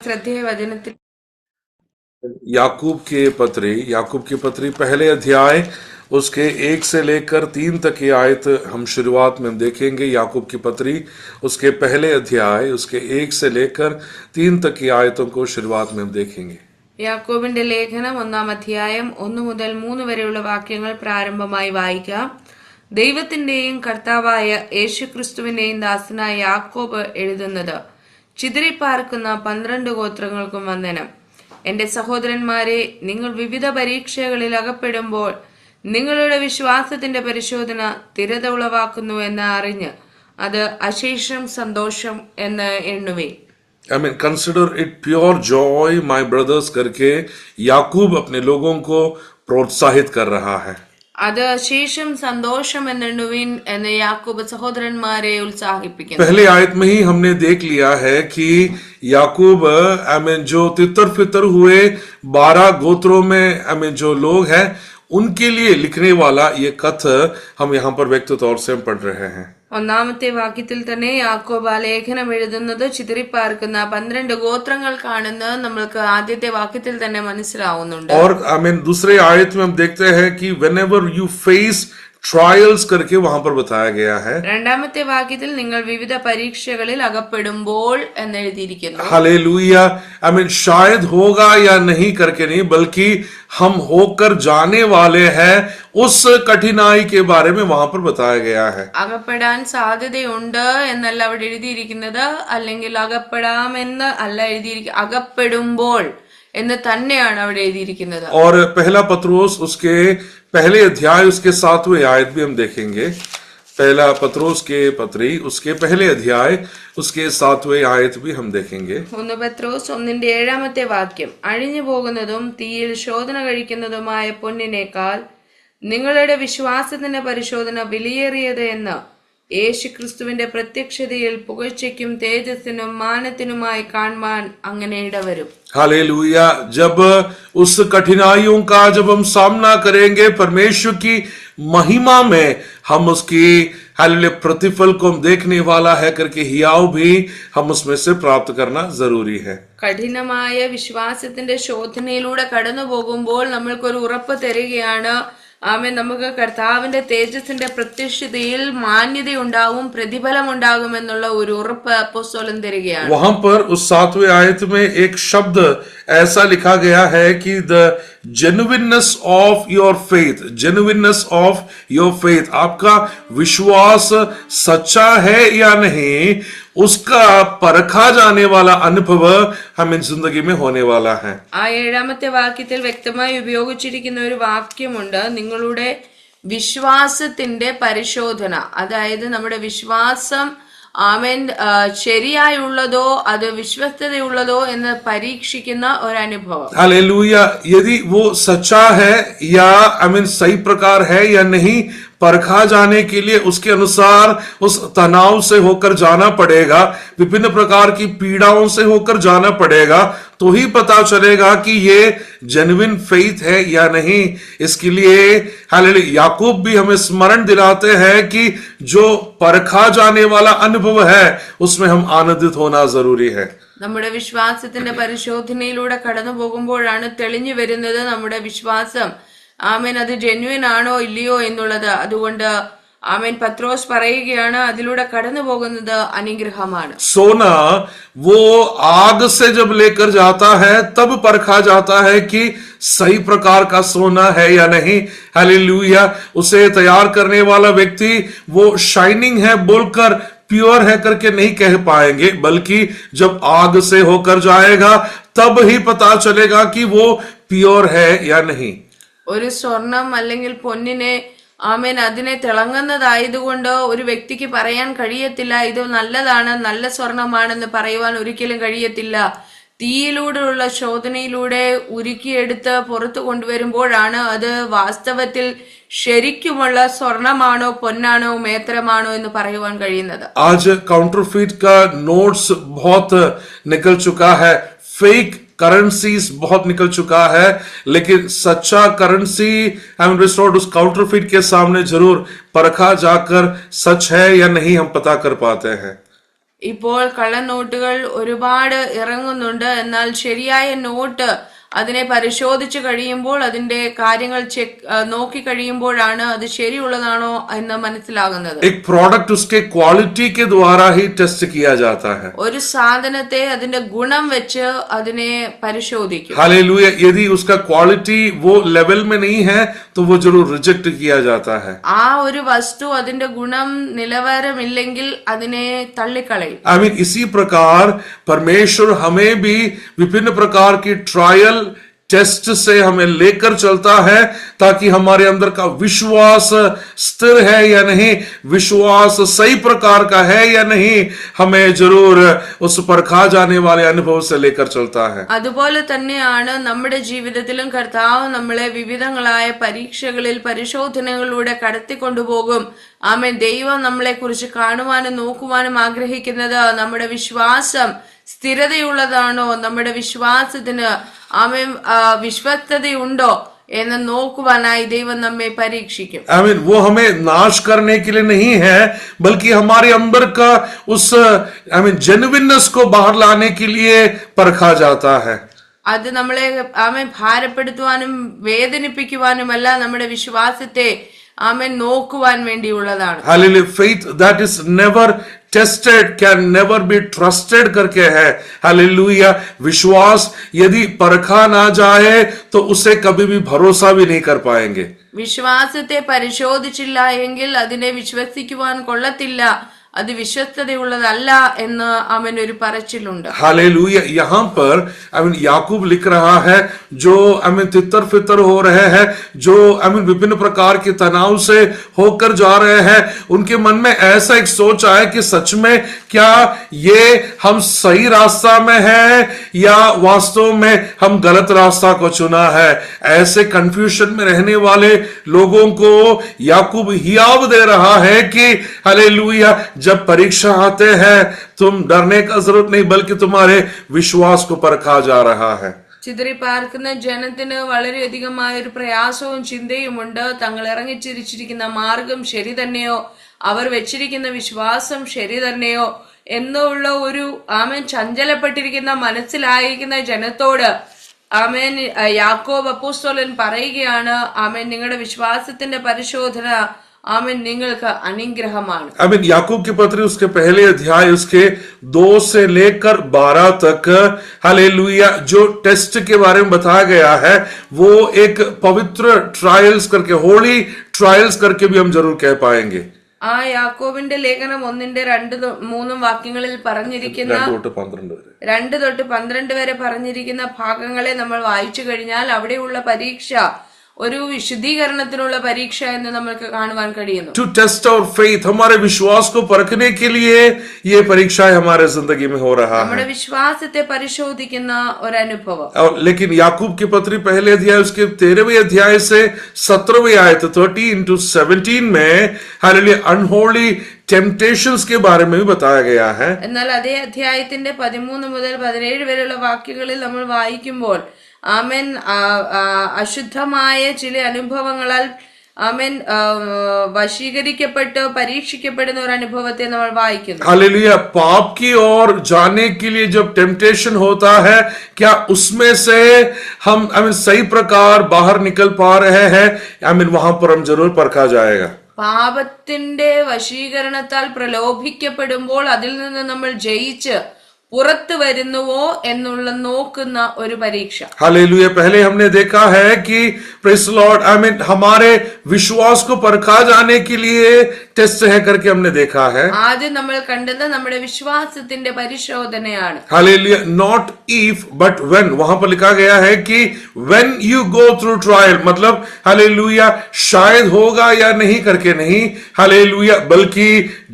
ശ്രദ്ധേയ വചനത്തിൽ याकूब की पत्री पहले अध्याय उसके 1 से लेकर 3 तक की आयत हम शुरुआत में देखेंगे। याकूब की पत्री उसके पहले अध्याय उसके 1 से लेकर 3 तक की आयतों को शुरुआत में हम देखेंगे। യാക്കോബിന്റെ ലേഖനം 1-ാം അധ്യായം 1 മുതൽ 3 വരെയുള്ള വാക്യങ്ങൾ പ്രാരംഭമായി വായിക്കാം. ദൈവത്തിന്റെയും കർത്താവായ യേശുക്രിസ്തുവിന്റെയും ദാസനായ യാക്കോബ് എഴുതുന്നത്, ചിതറിപ്പാർക്കുന്ന 12 ഗോത്രങ്ങൾക്കും വന്ദനം. എന്റെ സഹോദരന്മാരെ, നിങ്ങൾ വിവിധ പരീക്ഷകളിൽ അകപ്പെടുമ്പോൾ നിങ്ങളുടെ വിശ്വാസത്തിന്റെ പരിശോധന സ്ഥിരത ഉളവാക്കുന്നു എന്ന് അറിഞ്ഞ് അത് അശേഷം സന്തോഷം എന്ന് എണ്ണുവേ. Consider it pure joy my brothers करके याकूब अपने लोगों को प्रोत्साहित कर रहा है. അത് അശേഷം സന്തോഷം എന്നെണ്ണുവിൻ എന്ന് യാക്കോബ് സഹോദരന്മാരെ ഉത്സാഹിപ്പിക്കുന്നു. पहले आयत में ही हमने देख लिया है कि याकूब जो तितर फितर हुए 12 गोत्रों में जो लोग हैं उनके लिए लिखने वाला ये कथ हम यहाँ पर व्यक्त तौर से हम पढ़ रहे हैं. ഒന്നാമത്തെ വാക്യത്തിൽ തന്നെ യാക്കോബ് ആ ലേഖനം എഴുതുന്നത് ചിതറിപ്പാർക്കുന്ന 12 ഗോത്രങ്ങൾക്കാണെന്ന് നമ്മൾക്ക് ആദ്യത്തെ വാക്യത്തിൽ തന്നെ മനസ്സിലാവുന്നുണ്ട്. और दूसरे आयत में हम देखते हैं कि whenever you face ट्रायल्स करके वहां पर बताया गया है. രണ്ടാമത്തെ വാക്യത്തിൽ നിങ്ങൾ വിവിധ പരീക്ഷകളിൽ അകപ്പെടുമ്പോൾ എന്ന് എഴുതിയിരിക്കുന്നു. हालेलुया. शायद होगा या नहीं करके नहीं, बल्कि हम होकर जाने वाले हैं उस कठिनाई के बारे में वहां पर बताया गया है. അകപ്പെടാൻ സാധ്യതയുണ്ട് എന്നല്ല അവിടെ എഴുതിയിരിക്കുന്നത്, അല്ലെങ്കിൽ അകപ്പെടാമെന്ന് അല്ല എഴുതിയിരിക്കുന്നത്, അകപ്പെടുമ്പോൾ എന്ന് തന്നെയാണ് അവിടെ എഴുതിയിരിക്കുന്നത്. और पहला पत्रोस उसके पहले अध्याय उसके 7वें आयत भी हम देखेंगे. पहला पत्रोस के पत्री उसके पहले अध्याय उसके 7वें आयत भी हम देखेंगे. 1 പത്രോസ് 1-ന്റെ 7-ാമത്തെ വാക്യം, അഴിഞ്ഞു പോകുന്നതും തീയിൽ ശോധന കഴിക്കുന്നതുമായ പൊന്നിനേക്കാൾ നിങ്ങളുടെ വിശ്വാസത്തിന്റെ പരിശോധന വിലയേറിയത് എന്ന് യേശുക്രിസ്തുവിന്റെ പ്രത്യക്ഷതയിൽ പുകഴ്ചയ്ക്കും തേജസ്സിനും മാനത്തിനുമായി കാണുവാൻ അങ്ങനെ ഇടവരും. हालेलुया. जब उस कठिनाइयों का जब हम सामना करेंगे परमेश्वर की महिमा में, हम उसकी हालेलुया प्रतिफल को हम देखने वाला है करके हियाव भी हम उसमें से प्राप्त करना जरूरी है. കഠിനമായ വിശ്വാസത്തിന്റെ ശോധനയിലൂടെ കടന്നു പോകുമ്പോൾ നമ്മൾക്കൊരു ഉറപ്പ് തരികയാണ്, നമുക്ക് കർത്താവിന്റെ തേജസ്സിന്റെ പ്രത്യക്ഷതയിൽ മാന്യതയുണ്ടാവും, പ്രതിഫലമുണ്ടാകും എന്നുള്ള ഒരു ഉറപ്പ് അപ്പോസ്തലൻ തരികയാണ്. वहां पर उस 7वें आयत में एक शब्द ऐसा लिखा गया है कि the genuineness of your faith, genuineness of your faith, आपका विश्वास सच्चा है या नहीं, उसका परखा जाने वाला अनुभव हमें जिंदगी में होने वाला है. ആ 7-ാമത്തെ വാക്യത്തിൽ വ്യക്തമായി ഉപയോഗിച്ചിരിക്കുന്ന ഒരു വാക്യമുണ്ട്, നിങ്ങളുടെ വിശ്വാസത്തിന്റെ പരിശോധന. അതായത് നമ്മുടെ വിശ്വാസം ശരിയായുള്ളതോ അത് വിശ്വസ്തതയുള്ളതോ എന്ന് പരീക്ഷിക്കുന്ന ഒരു അനുഭവം. हालेलुया. यदि वो सच्चा है या सही प्रकार है या नहीं, परखा जाने के लिए उसके अनुसार उस तनाव से होकर जाना पड़ेगा, विभिन्न प्रकार की पीड़ाओं से होकर जाना पड़ेगा, तो ही पता चलेगा कि ये जेन्युइन फेथ है या नहीं. इसके लिए हालेलुया याकूब भी हमें स्मरण दिलाते हैं कि जो परखा जाने वाला अनुभव है उसमें हम आनंदित होना जरूरी है. നമ്മുടെ വിശ്വാസത്തിന്റെ പരിശോധനയിലൂടെ കടന്നു പോകുമ്പോഴാണ് തെളിഞ്ഞു വരുന്നത് നമ്മുടെ വിശ്വാസം അത് ജെന്യുവൻ ആണോ ഇല്ലയോ എന്നുള്ളത്. അതുകൊണ്ട് പത്രോസ് പറയുകയാണ്, അതിലൂടെ കടന്നു പോകുന്നത് അനുഗ്രഹമാണ്. सोना वो आग से जब लेकर जाता है तब परखा जाता है कि सही प्रकार का सोना है या नहीं. हालेलुया. उसे तैयार करने वाला व्यक्ति वो शाइनिंग है बोलकर प्योर है करके नहीं कह पाएंगे, बल्कि जब आग से होकर जाएगा तब ही पता चलेगा कि वो प्योर है या नहीं. ഒരു സ്വർണം അല്ലെങ്കിൽ പൊന്നിനെ അതിനെ തിളങ്ങുന്നതായതുകൊണ്ട് ഒരു വ്യക്തിക്ക് പറയാൻ കഴിയത്തില്ല ഇത് നല്ലതാണ്, നല്ല സ്വർണമാണെന്ന് പറയുവാൻ ഒരിക്കലും കഴിയത്തില്ല. തീയിലൂടെയുള്ള ശോധനയിലൂടെ ഉരുക്കിയെടുത്ത് പുറത്തു കൊണ്ടുവരുമ്പോഴാണ് അത് വാസ്തവത്തിൽ ശരിക്കുമുള്ള സ്വർണമാണോ പൊന്നാണോ മേത്രമാണോ എന്ന് പറയുവാൻ കഴിയുന്നത്. आज काउंटरफीट का नोट्स बहुत निकल चुका है, फेक करेंसीज बहुत निकल चुका है, लेकिन सच्चा करेंसी रिस्टोर्ड उस काउंटरफीट के सामने जरूर परखा जाकर सच है या नहीं हम पता कर पाते हैं. ഇപ്പോൾ കള്ളനോട്ടുകൾ ഒരുപാട് ഇറങ്ങുന്നുണ്ട്. എന്നാൽ ശരിയായ നോട്ട് അതിനെ പരിശോധിച്ച് കഴിയുമ്പോൾ അതിന്റെ കാര്യങ്ങൾ നോക്കി കഴിയുമ്പോഴാണ് അത് ശരിയുള്ളതാണോ എന്ന് മനസ്സിലാകുന്നത്. एक प्रोडक्ट उसके क्वालिटी के द्वारा ही टेस्ट किया जाता है. ഒരു സാധനത്തെ അതിന്റെ ഗുണം വെച്ച് അതിനെ പരിശോധിക്കും. हालेलुया. यदि उसका क्वालिटी वो लेवल में नहीं है तो वो जरूर रिजेक्ट किया जाता है. ആ ഒരു വസ്തു അതിന്റെ ഗുണം നിലവാരമില്ലെങ്കിൽ അതിനെ തള്ളിക്കളയും. I mean, इसी प्रकार परमेश्वर हमें भी विभिन्न प्रकार की ट्रायल टेस्ट से हमें लेकर चलता है ताकि हमारे अंदर का विश्वास स्थिर है या नहीं, विश्वास सही प्रकार का है या नहीं, हमें जरूर उस परखा जाने वाले अनुभव से लेकर चलता है. അതുപോലെ തന്നെയാണ് നമ്മുടെ ജീവിതത്തിലും കർത്താവ് നമ്മളെ വിവിധങ്ങളായ പരീക്ഷകളിൽ പരിശോധനകളിലൂടെ കടത്തിക്കൊണ്ടുപോകും. ആമേൻ. ദൈവം നമ്മളെ കുറിച്ച് കാണുവാനും നോക്കുവാനും ആഗ്രഹിക്കുന്നത് നമ്മുടെ വിശ്വാസം സ്ഥിരതയുള്ളതാണോ, നമ്മുടെ വിശ്വാസത്തിന് ആമേൻ വിശ്വസ്തതയുണ്ടോ എന്ന് നോക്കുവാനായി ദൈവം നമ്മെ പരീക്ഷിക്കും. I mean, वो हमें नाश करने के लिए नहीं है, बल्कि हमारे अंदर का उस जेन्युइननेस को बाहर लाने के लिए परखा जाता है. അത് നമ്മളെ ആമേൻ ഭാരപ്പെടുത്തുവാനും വേദനിപ്പിക്കുവാനുമല്ല, നമ്മുടെ വിശ്വാസത്തെ ആമേൻ നോക്കുവാൻ വേണ്ടിയുള്ളതാണ്. Hallelujah. Faith that is never tested can never be trusted करके है. हालेलुया. विश्वास यदि परखा ना जाए तो उसे कभी भी भरोसा भी नहीं कर पाएंगे. വിശ്വാസത്തെ പരിശോധിച്ചില്ല എങ്കിൽ അതിനെ വിശ്വസിക്കുവാൻ കൊള്ളത്തില്ല, അത് വിശ്വസ്തതയുള്ളതല്ല എന്ന് അവൻ ഒരു പറച്ചിലുണ്ട്. हालेलुया. यहाँ पर याकूब लिख रहा है जो तितर फितर हो रहे हैं, जो विभिन्न प्रकार के तनाव से होकर जा रहे हैं, उनके मन में ऐसा एक सोच आया कि सच में क्या ये हम सही रास्ता में हैं या वास्तव में हम गलत रास्ता को चुना है. ऐसे कंफ्यूजन में रहने वाले लोगों को याकूब हियाव दे रहा है कि हालेलुया, जब परीक्षा आते हैं तुम डरने का जरूरत नहीं, बल्कि तुम्हारे विश्वास को परखा जा रहा है. ചിതറിപ്പാർക്കുന്ന ജനത്തിന് വളരെയധികമായ ഒരു പ്രയാസവും ചിന്തയുമുണ്ട്. തങ്ങൾ ഇറങ്ങിച്ചിരിച്ചിരിക്കുന്ന മാർഗം ശരി തന്നെയോ, അവർ വെച്ചിരിക്കുന്ന വിശ്വാസം ശരി തന്നെയോ എന്നുള്ള ഒരു ആമേൻ ചഞ്ചലപ്പെട്ടിരിക്കുന്ന മനസ്സിലായിരിക്കുന്ന ജനത്തോട് ആമേൻ യാക്കോബ് അപ്പോസ്തലൻ പറയുകയാണ്, ആമേൻ നിങ്ങളുടെ വിശ്വാസത്തിന്റെ പരിശോധന आमीन നിങ്ങൾക്ക് അനുഗ്രഹമാണ്. याकूब की पत्री उसके पहले अध्याय उसके 2 से लेकर 12 तक हालेलुया जो टेस्ट के बारे में बताया गया है वो एक पवित्र ट्रायल्स करके, होली ट्रायल्स करके भी हम जरूर कह पाएंगे. ആ യാക്കോബിന്റെ ലേഖനം 1-2-3 വാക്യങ്ങളിൽ പറഞ്ഞിരിക്കുന്ന 2 തൊട്ട് 12 വരെ പറഞ്ഞിരിക്കുന്ന ഭാഗങ്ങളെ നമ്മൾ വായിച്ചു കഴിഞ്ഞാൽ അവിടെയുള്ള പരീക്ഷ ഒരു വിശുദ്ധീകരണത്തിനുള്ള പരീക്ഷ എന്ന് നമുക്ക് കാണുവാൻ കഴിയുന്നു. टू टेस्ट आवर फेथ, हमारे विश्वास को परखने के लिए ये परीक्षा हमारे जिंदगी में हो रहा है. നമ്മുടെ വിശ്വാസത്തെ പരിശോധിക്കുന്ന ഒരു അനുഭവം. लेकिन याकूब की पत्री पहले अध्याय उसके 13वें अध्याय से 17वें आयत 13-17 में हालेलुया अनहोली टेम्पटेशंस के बारे में भी बताया गया है. എന്നാൽ അതേ അധ്യായത്തിന്റെ 13 മുതൽ 17 വരെയുള്ള വാക്യങ്ങളിൽ നമ്മൾ വായിക്കുമ്പോൾ ആമേൻ അശുദ്ധമായ ചില അനുഭവങ്ങളാൽ ആമേൻ വശീകരിക്കപ്പെട്ട് പരീക്ഷിക്കപ്പെടുന്ന ഒരു അനുഭവത്തെ നമ്മൾ വായിക്കുന്നു. हालेलुया. पाप की ओर जाने के लिए जब टेम्पटेशन होता है, क्या उसमें से हम सही प्रकार बाहर निकल पा रहे हैं? वहां पर हम जरूर परखा जाएगा. പാപത്തിന്റെ വശീകരണത്താൽ പ്രലോഭിക്കപ്പെടുമ്പോൾ അതിൽ നിന്ന് നമ്മൾ ജയിച്ച് പുറത്തു വരുന്നുവോ എന്നുള്ള നോക്കുന്ന ഒരു പരീക്ഷ. हालेलुया. पहले हमने देखा है कि प्रेज़ लॉर्ड हमारे विश्वास को परखा जाने के लिए टेस्ट है करके हमने देखा है. ആദ്യം നമ്മൾ കണ്ടത് നമ്മുടെ വിശ്വാസത്തിന്റെ പരിശോധനയാണ്. Hallelujah. Not if but when. वहां पर लिखा गया है कि when you go through trial, मतलब हालेलुया शायद होगा या नहीं करके नहीं, हालेलुया बल्कि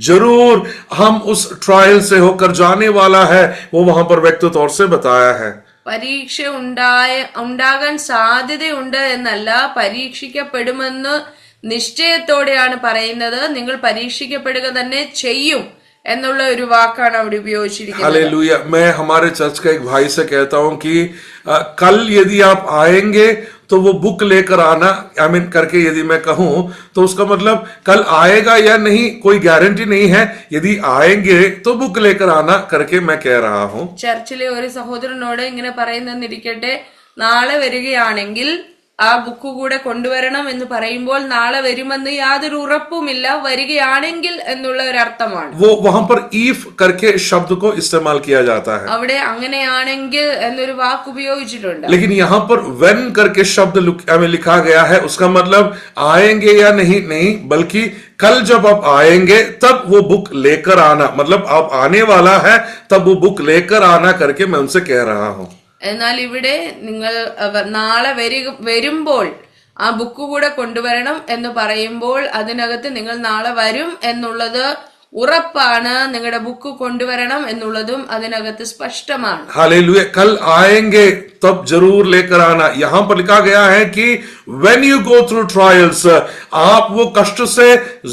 जरूर हम उस ट्रायल से होकर जाने वाला है, वो वहां पर व्यक्तिगत तौर से बताया है. പരീക്ഷ ഉണ്ടാകാൻ സാധ്യതയുണ്ട് എന്നല്ല, പരീക്ഷിക്കപ്പെടുമെന്ന് നിശ്ചയത്തോടെയാണ് പറയുന്നത്. നിങ്ങൾ പരീക്ഷിക്കപ്പെടുക തന്നെ ചെയ്യും എന്നുള്ള ഒരു വാക്കാണ് അവിടെ ഉപയോഗിച്ചിരിക്കുന്നത്. हालेलुया. मैं हमारे चर्च का एक भाई से कहता हूं कि कल यदि आप आएंगे तो वो बुक लेकर आना करके यदि मैं कहूं तो उसका मतलब कल आएगा या नहीं कोई गारंटी नहीं है। यदि आएंगे तो बुक लेकर आना करके मैं कह रहा हूं। ചർച്ചിലെ ഒരു സഹോദരനോട് ഇങ്ങനെ പറയുന്നെന്നിരിക്കട്ടെ, നാളെ വരികയാണെങ്കിൽ ആ ബുക്ക് കൂടെ കൊണ്ടുവരണം എന്ന് പറയുമ്പോൾ നാളെ വരുമെന്ന് യാതൊരു ഉറപ്പുമില്ല, വരികയാണെങ്കിൽ എന്നുള്ള ഒരു അർത്ഥമാണ്. वो वहां पर ईफ करके शब्द को इस्तेमाल किया जाता है, അവിടെ അങ്ങനെയാണെങ്കിൽ എന്നൊരു വാക്ക് ഉപയോഗിച്ചിട്ടുണ്ട്. लेकिन यहाँ पर when करके शब्द लिखा गया है, उसका मतलब आएंगे या नहीं, बल्कि कल जब आप आएंगे तब वो बुक लेकर आना, मतलब आप आने वाला है तब वो बुक लेकर आना करके मैं उनसे कह रहा हूं। എന്നാൽ ഇവിടെ നിങ്ങൾ നാളെ വരുമ്പോൾ ആ ബുക്ക് കൂടെ കൊണ്ടുവരണം എന്ന് പറയുമ്പോൾ അതിനകത്ത് നിങ്ങൾ നാളെ വരും എന്നുള്ളത് ഉറപ്പാണ്, നിങ്ങളുടെ ബുക്ക് കൊണ്ടുവരണം എന്നുള്ളതും അതിനകത്ത് സ്പഷ്ടമാണ്. हालेलुया, कल आएंगे तब जरूर लेकर आना। यहां पर लिखा गया है कि when you go through trials, आप वो कष्ट से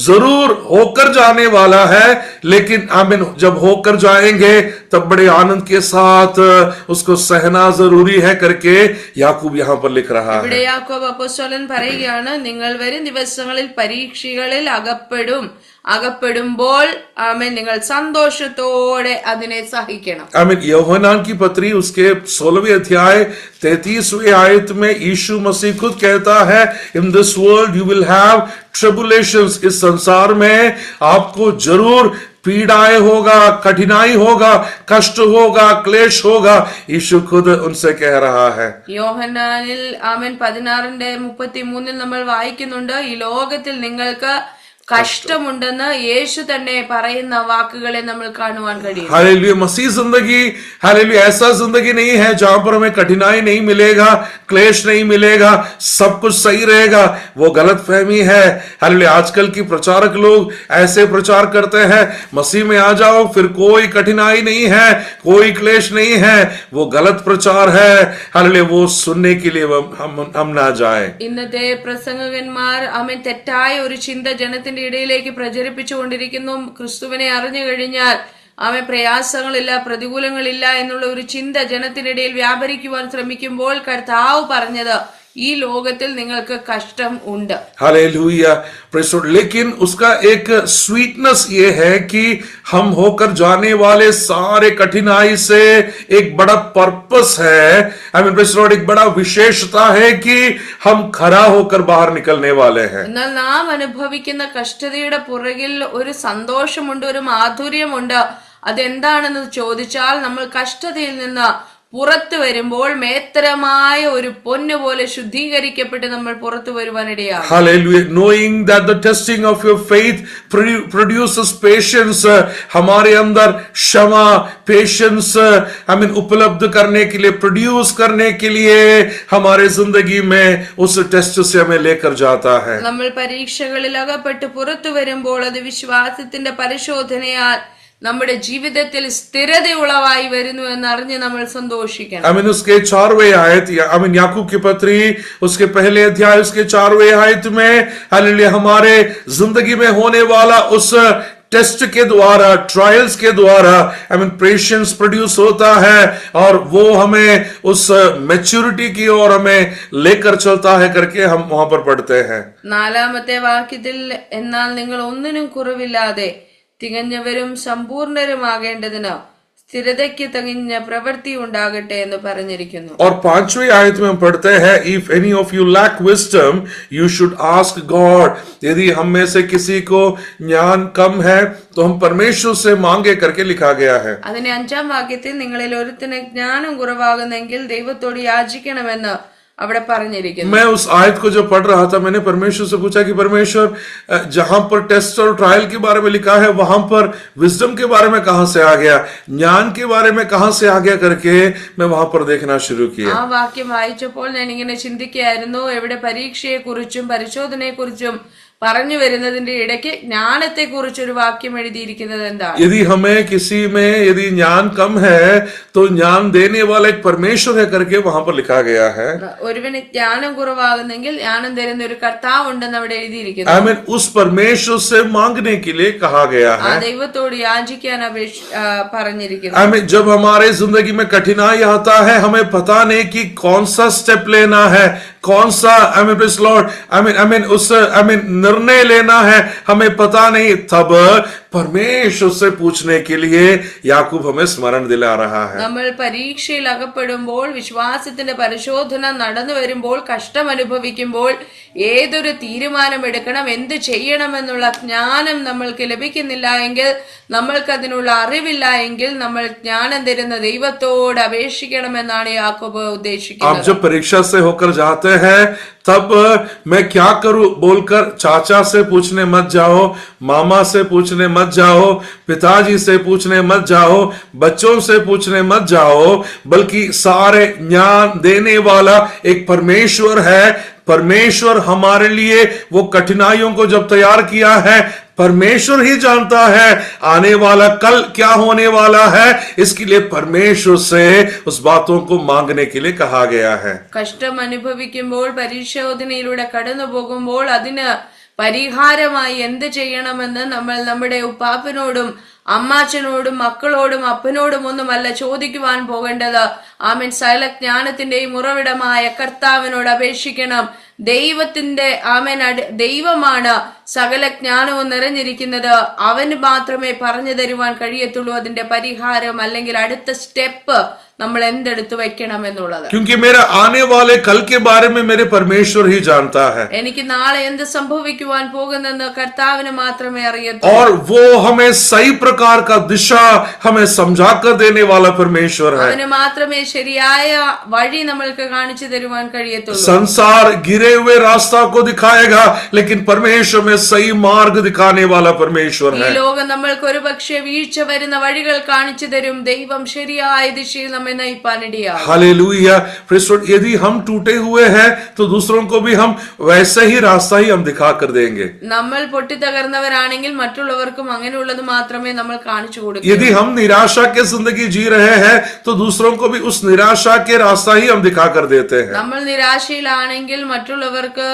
जरूर होकर जाने वाला है, लेकिन आमीन जब होकर जाएंगे तब बड़े आनंद के साथ उसको सहना जरूरी है करके याकूब यहां पर लिख रहा है। ഇവിടെ യാക്കോബ് അപ്പോസ്തലൻ പറയുകയാണ്, നിങ്ങൾ വരും ദിവസങ്ങളിൽ പരീക്ഷകളിൽ അകപ്പെടുമ്പോൾ ആമേൻ നിങ്ങൾ സന്തോഷത്തോടെ അതിനെ സഹിക്കണം. आमीन। यूहन्ना की पत्री उसके 16वें अध्याय 33वें आयत में यीशु मसीह खुद कहता है, in this world you will have tribulations, इस संसार में आपको जरूर पीड़ाएं होगा, कठिनाई होगा, कष्ट होगा, क्लेश होगा। यीशु खुद उनसे कह रहा है। യോഹന്നാനിൽ ആമേൻ 16:33 നമ്മൾ വായിക്കുന്നുണ്ട്, ഈ ലോകത്തിൽ നിങ്ങൾക്ക് കഷ്ടമുണ്ടെന്ന് യേശു തന്നെ പറയുന്ന വാക്കുകളെ നമ്മൾ കാണുവാൻ കഴിയും. हालेलुया, मसीह जिंदगी, हालेलुया, ऐसा जिंदगी नहीं है जहां पर हमें कठिनाई नहीं मिलेगा, क्लेश नहीं मिलेगा, सब कुछ सही रहेगा। वो गलत फहमी है। हालेलुया, आजकल की प्रचारक लोग ऐसे प्रचार करते हैं, मसीह में आ जाओ फिर कोई कठिनाई नहीं है, कोई क्लेश नहीं है। वो गलत प्रचार है। हालेलुया, वो सुनने के लिए हम ना जाए। ഇന്നത്തെ പ്രസംഗകന്മാർ ആമേൻ തെറ്റായ ഒരു ചിന്ത ജനത്തിന്റെ ഇടയിലേക്ക് പ്രചരിപ്പിച്ചുകൊണ്ടിരിക്കുന്നു. ക്രിസ്തുവിനെ അറിഞ്ഞു കഴിഞ്ഞാൽ അവൻ പ്രയാസങ്ങളില്ല, പ്രതികൂലങ്ങളില്ല എന്നുള്ള ഒരു ചിന്ത ജനത്തിനിടയിൽ വ്യാപരിക്കുവാൻ ശ്രമിക്കുമ്പോൾ കർത്താവ് പറഞ്ഞത് ഈ ലോകത്തിൽ നിങ്ങൾക്ക് കഷ്ടം ഉണ്ട്. Hallelujah, praise the Lord. लेकिन उसका एक स्वीटनेस ये है कि हम होकर जाने वाले सारे कठिनाई से एक बड़ा पर्पस है। प्रेज़ द लॉर्ड, एक बड़ा विशेषता है कि हम खरा होकर बाहर निकलने वाले हैं। എന്നാൽ നാം അനുഭവിക്കുന്ന കഷ്ടതയുടെ പുറകിൽ ഒരു സന്തോഷമുണ്ട്, ഒരു മാധുര്യമുണ്ട്. അതെന്താണെന്ന് ചോദിച്ചാൽ നമ്മൾ കഷ്ടതയിൽ നിന്ന് പുറത്തു വരുമ്പോൾ മേത്തരമായ ഒരു പൊന്നുപോലെ ശുദ്ധീകരിക്കപ്പെട്ട് നമ്മൾ പുറത്തു വരുവാനിടയാകും. Hallelujah, knowing that the testing of your faith produces patience, हमारे अंदर क्षमा, पेशेंस उपलब्ध करने के लिए, प्रोड्यूस करने के लिए हमारे जिंदगी में उस टेस्ट से हमें लेकर जाता है। നമ്മൾ പരീക്ഷകളിൽ അകപ്പെട്ട് പുറത്തു വരുമ്പോൾ അത് വിശ്വാസത്തിന്റെ പരിശോധനയാൽ നമ്മുടെ ജീവിതത്തിൽ സ്ഥിരത ഉളവായി വരുന്നു എന്നറിഞ്ഞ് നമ്മൾ സന്തോഷിക്കണം. उसके 4वें आयत, याकूब की पत्री उसके पहले अध्याय उसके 4वें आयत में हालेलुया हमारे जिंदगी में होने वाला उस टेस्ट के द्वारा, ट्रायल्स के द्वारा पेशेंस प्रोड्यूस होता है और वो हमें उस मैच्योरिटी की ओर हमें लेकर चलता है करके हम वहां पर पढ़ते हैं। 4ാമത്തെ വാക്യത്തിൽ, എന്നാൽ നിങ്ങൾ ഒന്നിനും കുറവില്ലാതെ തികഞ്ഞവരും സമ്പൂർണരുമാകേണ്ടതിന് സ്ഥിരതയ്ക്ക് തികഞ്ഞ പ്രവൃത്തി ഉണ്ടാകട്ടെ എന്ന് പറഞ്ഞിരിക്കുന്നു. और 5वें आयत में हम पढ़ते हैं, if any of you lack wisdom you should ask God. यदि हम में से किसी को ज्ञान कम है तो हम परमेश्वर से मांगे करके लिखा गया है। അതിന്റെ 5ാം വാക്യത്തിൽ നിങ്ങളിൽ ഒരുത്തിന് ജ്ഞാനം കുറവാകുന്നെങ്കിൽ ദൈവത്തോട് യാചിക്കണമെന്ന് അവിടെ പറഞ്ഞിരിക്കുന്നു. मैं उस आयत को जब पढ़ रहा था मैंने परमेश्वर से पूछा कि परमेश्वर, जहां पर टेस्ट और ट्रायल के बारे में लिखा है वहां पर विजडम के बारे में कहां से आ गया, ज्ञान के बारे में कहां से आ गया करके मैं वहां पर देखना शुरू किया। ആ വാക്യം വായിച്ചപ്പോൾ ഞാൻ ഇങ്ങനെ ചിന്തിക്കുകയായിരുന്നു, എവിടെ പരീക്ഷയെ കുറിച്ചും പരിശോധനയെ കുറിച്ചും പറഞ്ഞു വരുന്നതിന്റെ ഇടയ്ക്ക് ജ്ഞാനത്തെ കുറിച്ചൊരു വാക്യം എഴുതിയിരിക്കുന്നത് എന്താണ്? यदि हमें किसी में यदि ज्ञान कम है तो ज्ञान देने वाला एक परमेश्वर है करके वहां पर लिखा गया है। ഒരുവന് ജ്ഞാനം കുറവാകുന്നെങ്കിൽ ജ്ഞാനം തരുന്ന ഒരു കർത്താവ് ഉണ്ടെന്ന് അവിടെ എഴുതിയിരിക്കുന്നു. आमीन, उस परमेश्वर से मांगने के लिए कहा गया ആ है। ദൈവത്തോട് യാചിക്കാൻ പറഞ്ഞിരിക്കുന്നു. आमीन, जब हमारे जिंदगी में कठिनाई आता है हमें पता नहीं कि कौन सा स्टेप लेना है, कौन सा प्रेज़ लॉर्ड उस निर्णय लेना है हमें पता नहीं, तब परमेश्वर से पूछने के लिए याकूब हमें स्मरण दिला रहा है. നമ്മൾ പരീക്ഷയിൽ അകപ്പെടുമ്പോൾ, വിശ്വാസത്തിന്റെ പരിശോധന നടന്നു വരുമ്പോൾ, കഷ്ടം അനുഭവിക്കുമ്പോൾ ഏതൊരു തീരുമാനം എടുക്കണം, എന്ത് ചെയ്യണമെന്നുള്ള ജ്ഞാനം നമ്മൾക്ക് ലഭിക്കുന്നില്ല എങ്കിൽ, നമ്മൾക്ക് അതിനുള്ള അറിവില്ല എങ്കിൽ, നമ്മൾ ജ്ഞാനം തരുന്ന ദൈവത്തോട് അപേക്ഷിക്കണമെന്നാണ് യാക്കോബ് ഉദ്ദേശിക്കുന്നത്. आप जब परीक्षा से होकर जाते हैं तब मैं क्या करूं बोलकर चाचा से पूछने मत जाओ, मामा से पूछने मत जाओ, पिताजी से पूछने मत जाओ, बच्चों से पूछने मत जाओ, बल्कि सारे ज्ञान देने वाला एक परमेश्वर है. परमेश्वर हमारे लिए वो कठिनाइयों को जब तैयार किया है, परमेश्वर ही जानता है आने वाला कल क्या होने वाला है. इसके लिए परमेश्वर से उस बातों को मांगने के लिए कहा गया है. കഷ്ടം അനുഭവിക്കുമ്പോൾ, പരിശോധനയിലൂടെ കടന്നു പോകുമ്പോൾ അതിന് പരിഹാരമായി എന്ത് ചെയ്യണമെന്ന് നമ്മൾ നമ്മുടെ ഉപ്പാപ്പനോടും അമ്മാച്ചനോടും മക്കളോടും അപ്പനോടും ഒന്നുമല്ല ചോദിക്കുവാൻ പോകേണ്ടത്. ആമേൻ. സകല ജ്ഞാനത്തിന്റെയും ഉറവിടമായ കർത്താവിനോട് അപേക്ഷിക്കണം. ദൈവത്തിന്റെ ദൈവമാണ് സകല ജ്ഞാനവും നിറഞ്ഞിരിക്കുന്നത്. അവന് മാത്രമേ പറഞ്ഞു തരുവാൻ കഴിയത്തുള്ളൂ അതിന്റെ പരിഹാരം, അല്ലെങ്കിൽ അടുത്ത സ്റ്റെപ്പ് നമ്മൾ എന്തെടുത്ത് വെക്കണം എന്നുള്ളത്. क्योंकि मेरा आने वाले कल के बारे में मेरे परमेश्वर ही जानता है. എനിക്ക് നാളെ എന്ത് സംഭവിക്കുവാൻ പോകുന്നെന്ന് കർത്താവിന് മാത്രമേ അറിയത്തുള്ളൂ. और वो हमें सही प्रकार का दिशा हमें समझा कर देने वाला परमेश्वर है. അവന് മാത്രമേ ശരിയായ വഴി നമ്മൾക്ക് കാണിച്ചു തരുവാൻ കഴിയത്തുള്ളൂ. संसार गिरे हुए रास्ता को दिखाएगा, लेकिन परमेश्वर में सही मार्ग दिखाने वाला परमेश्वर ഈ है. ലോകം നമ്മൾക്ക് ഒരു പക്ഷേ വീഴ്ച വരുന്ന വഴികൾ കാണിച്ചു തരും. ദൈവം ശരിയായ ദിശയിൽ നമ്മെ നയിപ്പാനിടയാകും. हालेलुया. Praise Lord. यदि हम टूटे हुए हैं तो दूसरों को भी हम वैसे ही रास्ता ही हम दिखा कर देंगे. നമ്മൾ പൊട്ടിത്തകർന്നവരാണെങ്കിൽ മറ്റുള്ളവർക്കും അങ്ങനെയുള്ളത് മാത്രമേ നമ്മൾ കാണിച്ചു കൊടുക്കൂ. यदि हम निराशा के जिंदगी जी रहे हैं तो दूसरों को भी उस निराशा के रास्ता ही हम दिखा कर देते हैं. നമ്മൾ നിരാശയിലാണെങ്കിൽ മറ്റുള്ളവർക്ക്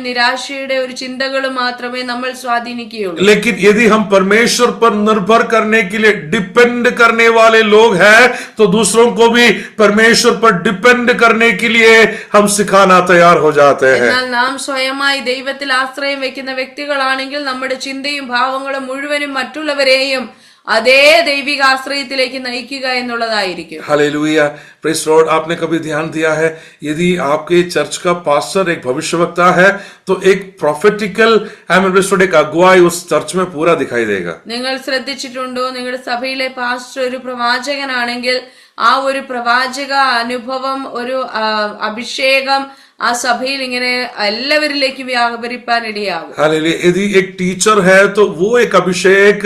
നിരാശയുടെ ഒരു ചിന്തകൾ മാത്രമേ നമ്മൾ സ്വാധീനിക്കുകയുള്ളൂ. लेकिन यदि हम परमेश्वर पर निर्भर करने के लिए डिपेंड करने वाले लोग हैं तो दूसरों को भी परमेश्वर पर डिपेंड करने के लिए हम सिखाना तैयार हो जाते हैं. എന്നാൽ നാം സ്വയമായി ദൈവത്തിൽ ആശ്രയം വെക്കുന്ന വ്യക്തികളാണെങ്കിൽ നമ്മുടെ ചിന്തയും ഭാവങ്ങളും മുഴുവനും മറ്റുള്ളവരെയും അതേ ദൈവിക ആശ്രയത്തിലേക്ക് നയിക്കുക എന്നുള്ളതായിരിക്കും. हालेलुया. Praise Lord. आपने कभी ध्यान दिया है, यदि आपके चर्च का पास्टर एक भविष्यवक्ता है तो एक प्रॉफिटिकल एक अगुवाई उस चर्च में पूरा दिखाई देगा. നിങ്ങൾ ശ്രദ്ധിച്ചിട്ടുണ്ടോ, നിങ്ങളുടെ സഭയിലെ പാസ്റ്റർ ഒരു പ്രവാചകനാണെങ്കിൽ ആ ഒരു പ്രവാചക അനുഭവം, ഒരു അഭിഷേകം ആ സഭയിൽ ഇങ്ങനെ എല്ലാവരിലേക്കും വ്യാപരിപ്പാൻ ഇടയാകും. हालेलुया. यदि एक टीचर है तो वो एक अभिषेक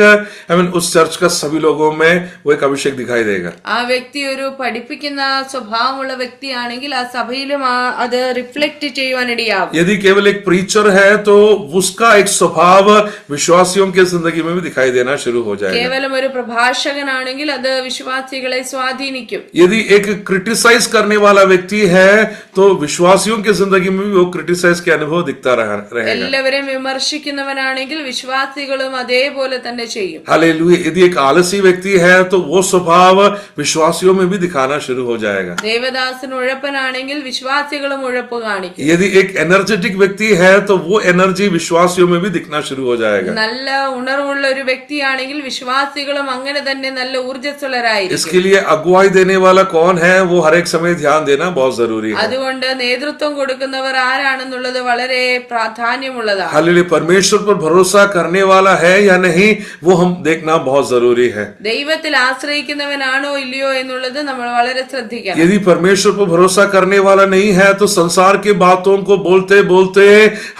उस चर्च का सभी लोगों में वो एक अभिषेक दिखाई देगा. ആ വ്യക്തി ഒരു പഠിപ്പിക്കുന്ന സ്വഭാവമുള്ള വ്യക്തിയാണെങ്കിൽ ആ സഭയിലും അത് റിഫ്ലക്ട് ചെയ്യുവാൻ ഇടയാകും. यदि केवल एक प्रीचर है तो उसका एक स्वभाव विश्वासियों की जिंदगी में भी दिखाई देना शुरू हो जाएगा. കേവലം ഒരു പ്രഭാഷകനാണെങ്കിൽ അത് വിശ്വാസികളെ സ്വാധീനിക്കും. यदि एक क्रिटिसाइज करने वाला व्यक्ति है तो विश्वासियों की जिंदगी में भी वो क्रिटिसाइज के अनुभव दिखता रहेगा. എല്ലാവരെയും വിമർശിക്കുന്നവനാണെങ്കിൽ വിശ്വാസികളും അതേപോലെ തന്നെ ചെയ്യും. हालेलुया. यदि एक आलसी व्यक्ति है तो वो स्वभाव विश्वासियों में भी दिखाना शुरू हो जाएगा. ദേവദാസൻ ഉഴപ്പനാണെങ്കിൽ വിശ്വാസികളും ഉഴപ്പ് കാണിക്കും. यदि एक एनर्जेटिक व्यक्ति है तो वो एनर्जी विश्वासियों में भी दिखना शुरू हो जाएगा. നല്ല ഉണർവുള്ള ഒരു വ്യക്തിയാണെങ്കിൽ വിശ്വാസികളും അങ്ങനെ തന്നെ നല്ല ഊർജ്ജസ്വലരായിരിക്കും. इसके लिए अगुवाई देने वाला कौन है वो हर एक समय ध्यान देना बहुत जरूरी है. അതുകൊണ്ട് നേതൃത്വം കൊടുക്കുന്നവർ ആരാണെന്നുള്ളത് വളരെ പ്രാധാന്യമുള്ളതാണ്. हालेलुया. परमेश्वर पर भरोसा करने वाला है या नहीं वो हम देखना बहुत जरूरी है. ദൈവത്തിൽ ആശ്രയിക്കുന്നവനാണോ ഇല്ലയോ എന്നുള്ളത് നമ്മൾ വളരെ ശ്രദ്ധിക്കണം. यदि परमेश्वर पर भरोसा करने वाला नहीं है तो संसार की बातों को बोलते बोलते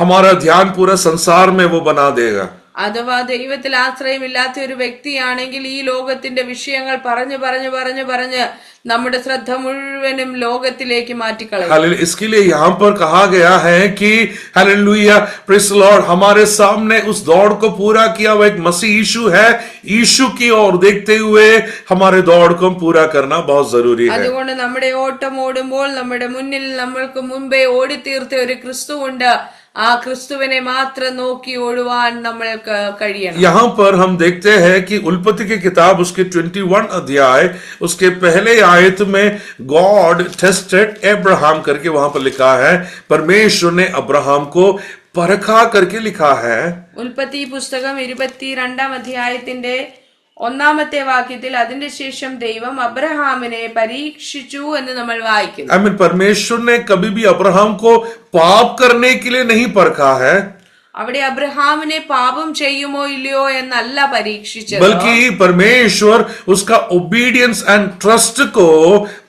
हमारा ध्यान पूरा संसार में वो बना देगा. അഥവാ ദൈവത്തിൽ ആശ്രയമില്ലാത്ത ഒരു വ്യക്തിയാണെങ്കിൽ ഈ ലോകത്തിന്റെ വിഷയങ്ങൾ പറഞ്ഞ് നമ്മുടെ ശ്രദ്ധ മുഴുവനും ലോകത്തിലേക്ക് മാറ്റിക്കളയും. हालेलुया. इसके लिए यहाँ पर कहा गया है कि हालेलुया प्रेज़ लॉर्ड हमारे सामने उस दौड़ को पूरा किया हुआ एक मसीह यीशु है. यीशु की ओर देखते हुए हमारे दौड़ को पूरा करना बहुत जरूरी है. അതുകൊണ്ട് നമ്മുടെ ഓട്ടം ഓടുമ്പോൾ നമ്മുടെ മുന്നിൽ നമ്മൾക്ക് മുമ്പേ ഓടിത്തീർത്ത ഒരു ക്രിസ്തു ഉണ്ട്. ആ ക്രിസ്തുവിനെ മാത്രം നോക്കി ഓടുവാൻ നമ്മൾക്ക് കഴിയണം. यहाँ पर हम देखते हैं कि उल्पत्ति की किताब उसके 21 अध्याय उसके पहले आयत में गॉड टेस्टेड अब्राहम करके वहां पर लिखा है. परमेश्वर ने अब्राहम को परखा करके लिखा है. ഉൽപ്പത്തി പുസ്തകം 22 അധ്യായത്തിന്റെ 1 വാക്യത്തിൽ അതിന്റെ ശേഷം ദൈവം അബ്രഹാമിനെ പരീക്ഷിച്ചു എന്ന് നമ്മൾ വായിക്കുന്നു. I mean, परमेश्वर ने कभी भी अब्राहम को पाप करने के लिए नहीं परखा है, അവിടെ അബ്രഹാമിനെ പാപം ചെയ്യുമോ ഇല്ലയോ എന്നല്ല പരീക്ഷിച്ചത്, बल्कि परमेश्वर उसका ओबीडियंस एंड ट्रस्ट को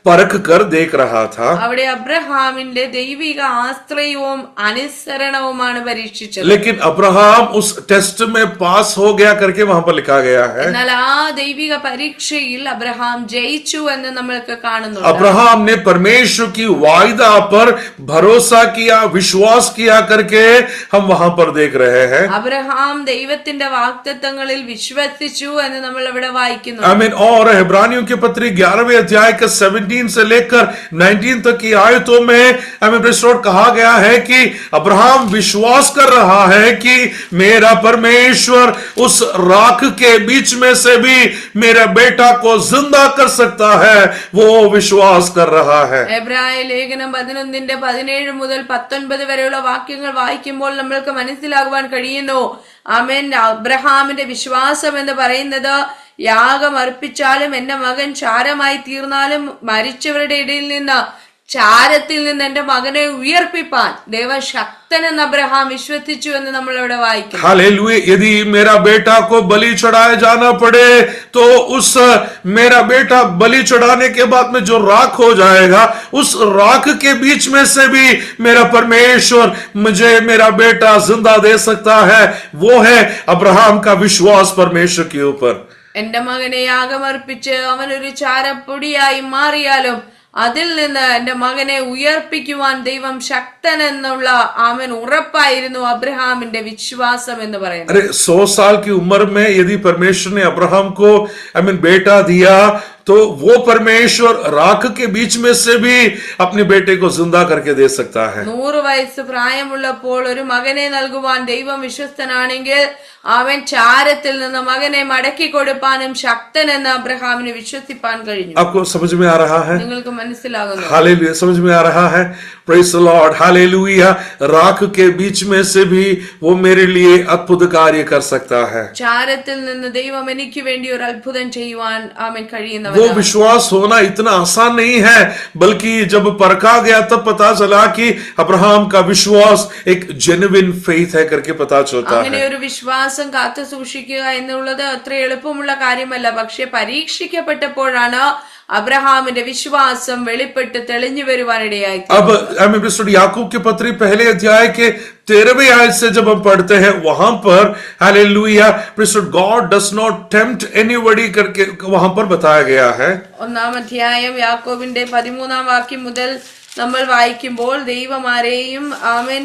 परख कर देख रहा था. അവിടെ അബ്രഹാമിന്റെ ദൈവിക ആശ്രയവും അനുസരണവുമാണ് പരീക്ഷിച്ചത്. लेकिन अब्राहम उस टेस्ट में पास हो गया करके वहां पर लिखा गया है. എന്നാൽ ആ ദൈവിക പരീക്ഷയിൽ അബ്രഹാം ജയിച്ചു എന്ന് നമ്മൾക്ക് കാണുന്നു. अब्राहम ने परमेश्वर की वायदा पर भरोसा किया, विश्वास किया करके हम वहां पर देख रहे हैं. അബ്രഹാം ദൈവത്തിന്റെ വാഗ്ദത്തങ്ങളിൽ വിശ്വസിച്ചു എന്ന് നമ്മൾ ഇവിടെ വായിക്കുന്നു. आमीन. और इब्रानियों के पत्री 11वें अध्याय के 17 से लेकर 19 तक की आयतों में हमें कहा गया है कि अब्राहम विश्वास कर रहा है कि मेरा परमेश्वर उस राख के बीच में से भी मेरा बेटा को जिंदा कर सकता है. वो विश्वास कर रहा है. എബ്രായ ലേഖനം 11:17 മുതൽ 19 വരെയുള്ള വാക്യങ്ങൾ വായിക്കുമ്പോൾ നമ്മൾക്ക് മനസ്സിലാകുവാൻ കഴിയുന്നു. ആമേൻ. അബ്രഹാമിന്റെ വിശ്വാസം എന്ന് പറയുന്നത് യാഗം അർപ്പിച്ചാലും എന്റെ മകൻ ചാരമായി തീർന്നാലും മരിച്ചവരുടെ ഇടയിൽ നിന്ന് ചാരത്തിൽ നിന്ന് എന്റെ മകനെ ഉയർപ്പിപ്പാൻ ദൈവശക്തനെന്ന് അബ്രഹാം വിശ്വസിച്ചു എന്ന് നമ്മൾ ഇവിടെ വായിക്കുന്നു. हालेलुया. यदि मेरा बेटा को बलि चढ़ाए जाना पड़े तो उस मेरा बेटा बलि चढ़ाने के बाद में जो राख हो जाएगा उस राख के बीच में से भी मेरा परमेश्वर मुझे मेरा बेटा जिंदा दे सकता है. वो है अब्राहम का विश्वास परमेश्वर के ऊपर. എന്റെ മകനെ യാഗമർപ്പിച്ച് അവനൊരു ചാരപ്പൊടിയായി മാറിയാലും അതിൽ നിന്ന് എന്റെ മകനെ ഉയർപ്പിക്കുവാൻ ദൈവം ശക്തനെന്നുള്ള ആമൻ ഉറപ്പായിരുന്നു അബ്രഹാമിന്റെ വിശ്വാസം എന്ന് പറയുന്നത്. अरे 100 साल की उम्र में यदि परमेश्वर ने अब्राहम को बेटा दिया तो वो परमेश्वर राख के बीच में से भी अपने बेटे को जिंदा करके दे सकता है. 100 വയസ്സ് പ്രായമുള്ളപ്പോൾ ഒരു മകനെ നൽകുവാൻ ദൈവം വിശ്വസ്തനാണെങ്കിൽ അവൻ ചാരത്തിൽ നിന്ന് മകനെ മടക്കി കൊടുപ്പാനും ശക്തനെന്ന് അബ്രഹാമിന് വിശ്വസിപ്പാൻ കഴിഞ്ഞു. आपको समझ में आ रहा है? നിങ്ങൾക്ക് മനസ്സിലാകുന്നു? हालेलुया. समझ में आ रहा है? Praise the Lord. हालेलुया. राख के बीच में से भी वो मेरे लिए अद्भुत कार्य कर सकता है. ചാരത്തിൽ നിന്ന് ദൈവം എനിക്ക് വേണ്ടി ഒരു അത്ഭുതം ചെയ്യുവാൻ അവൻ കഴിയുന്നവനാണ്. वो विश्वास होना इतना आसान नहीं है, बल्कि जब परखा गया तब पता चला कि अब्राहम का विश्वास एक जेन्युइन फेथ है करके पता चलता അങ്ങനെ है. ഒരു വിശ്വാസം കാത്തു സൂക്ഷിക്കുക എന്നുള്ളത് അത്ര എളുപ്പമുള്ള കാര്യമല്ല. പക്ഷെ പരീക്ഷിക്കപ്പെട്ടപ്പോഴാണ് അബ്രഹാമിന്റെ വിശ്വാസം വെളിപ്പെട്ട് തെളിഞ്ഞു വരുവാനിടയായി. अब याकूब के पत्री पहले अध्याय के 13वें आयत से जब हम पढ़ते हैं वहां पर hallelujah God does not tempt anybody करके वहां पर बताया गया है. 1 അധ്യായം യാക്കോബിന്റെ 13 വാക്യം മുതൽ നമ്മൾ വായിക്കുമ്പോൾ ദൈവം ആരെയും ആമേൻ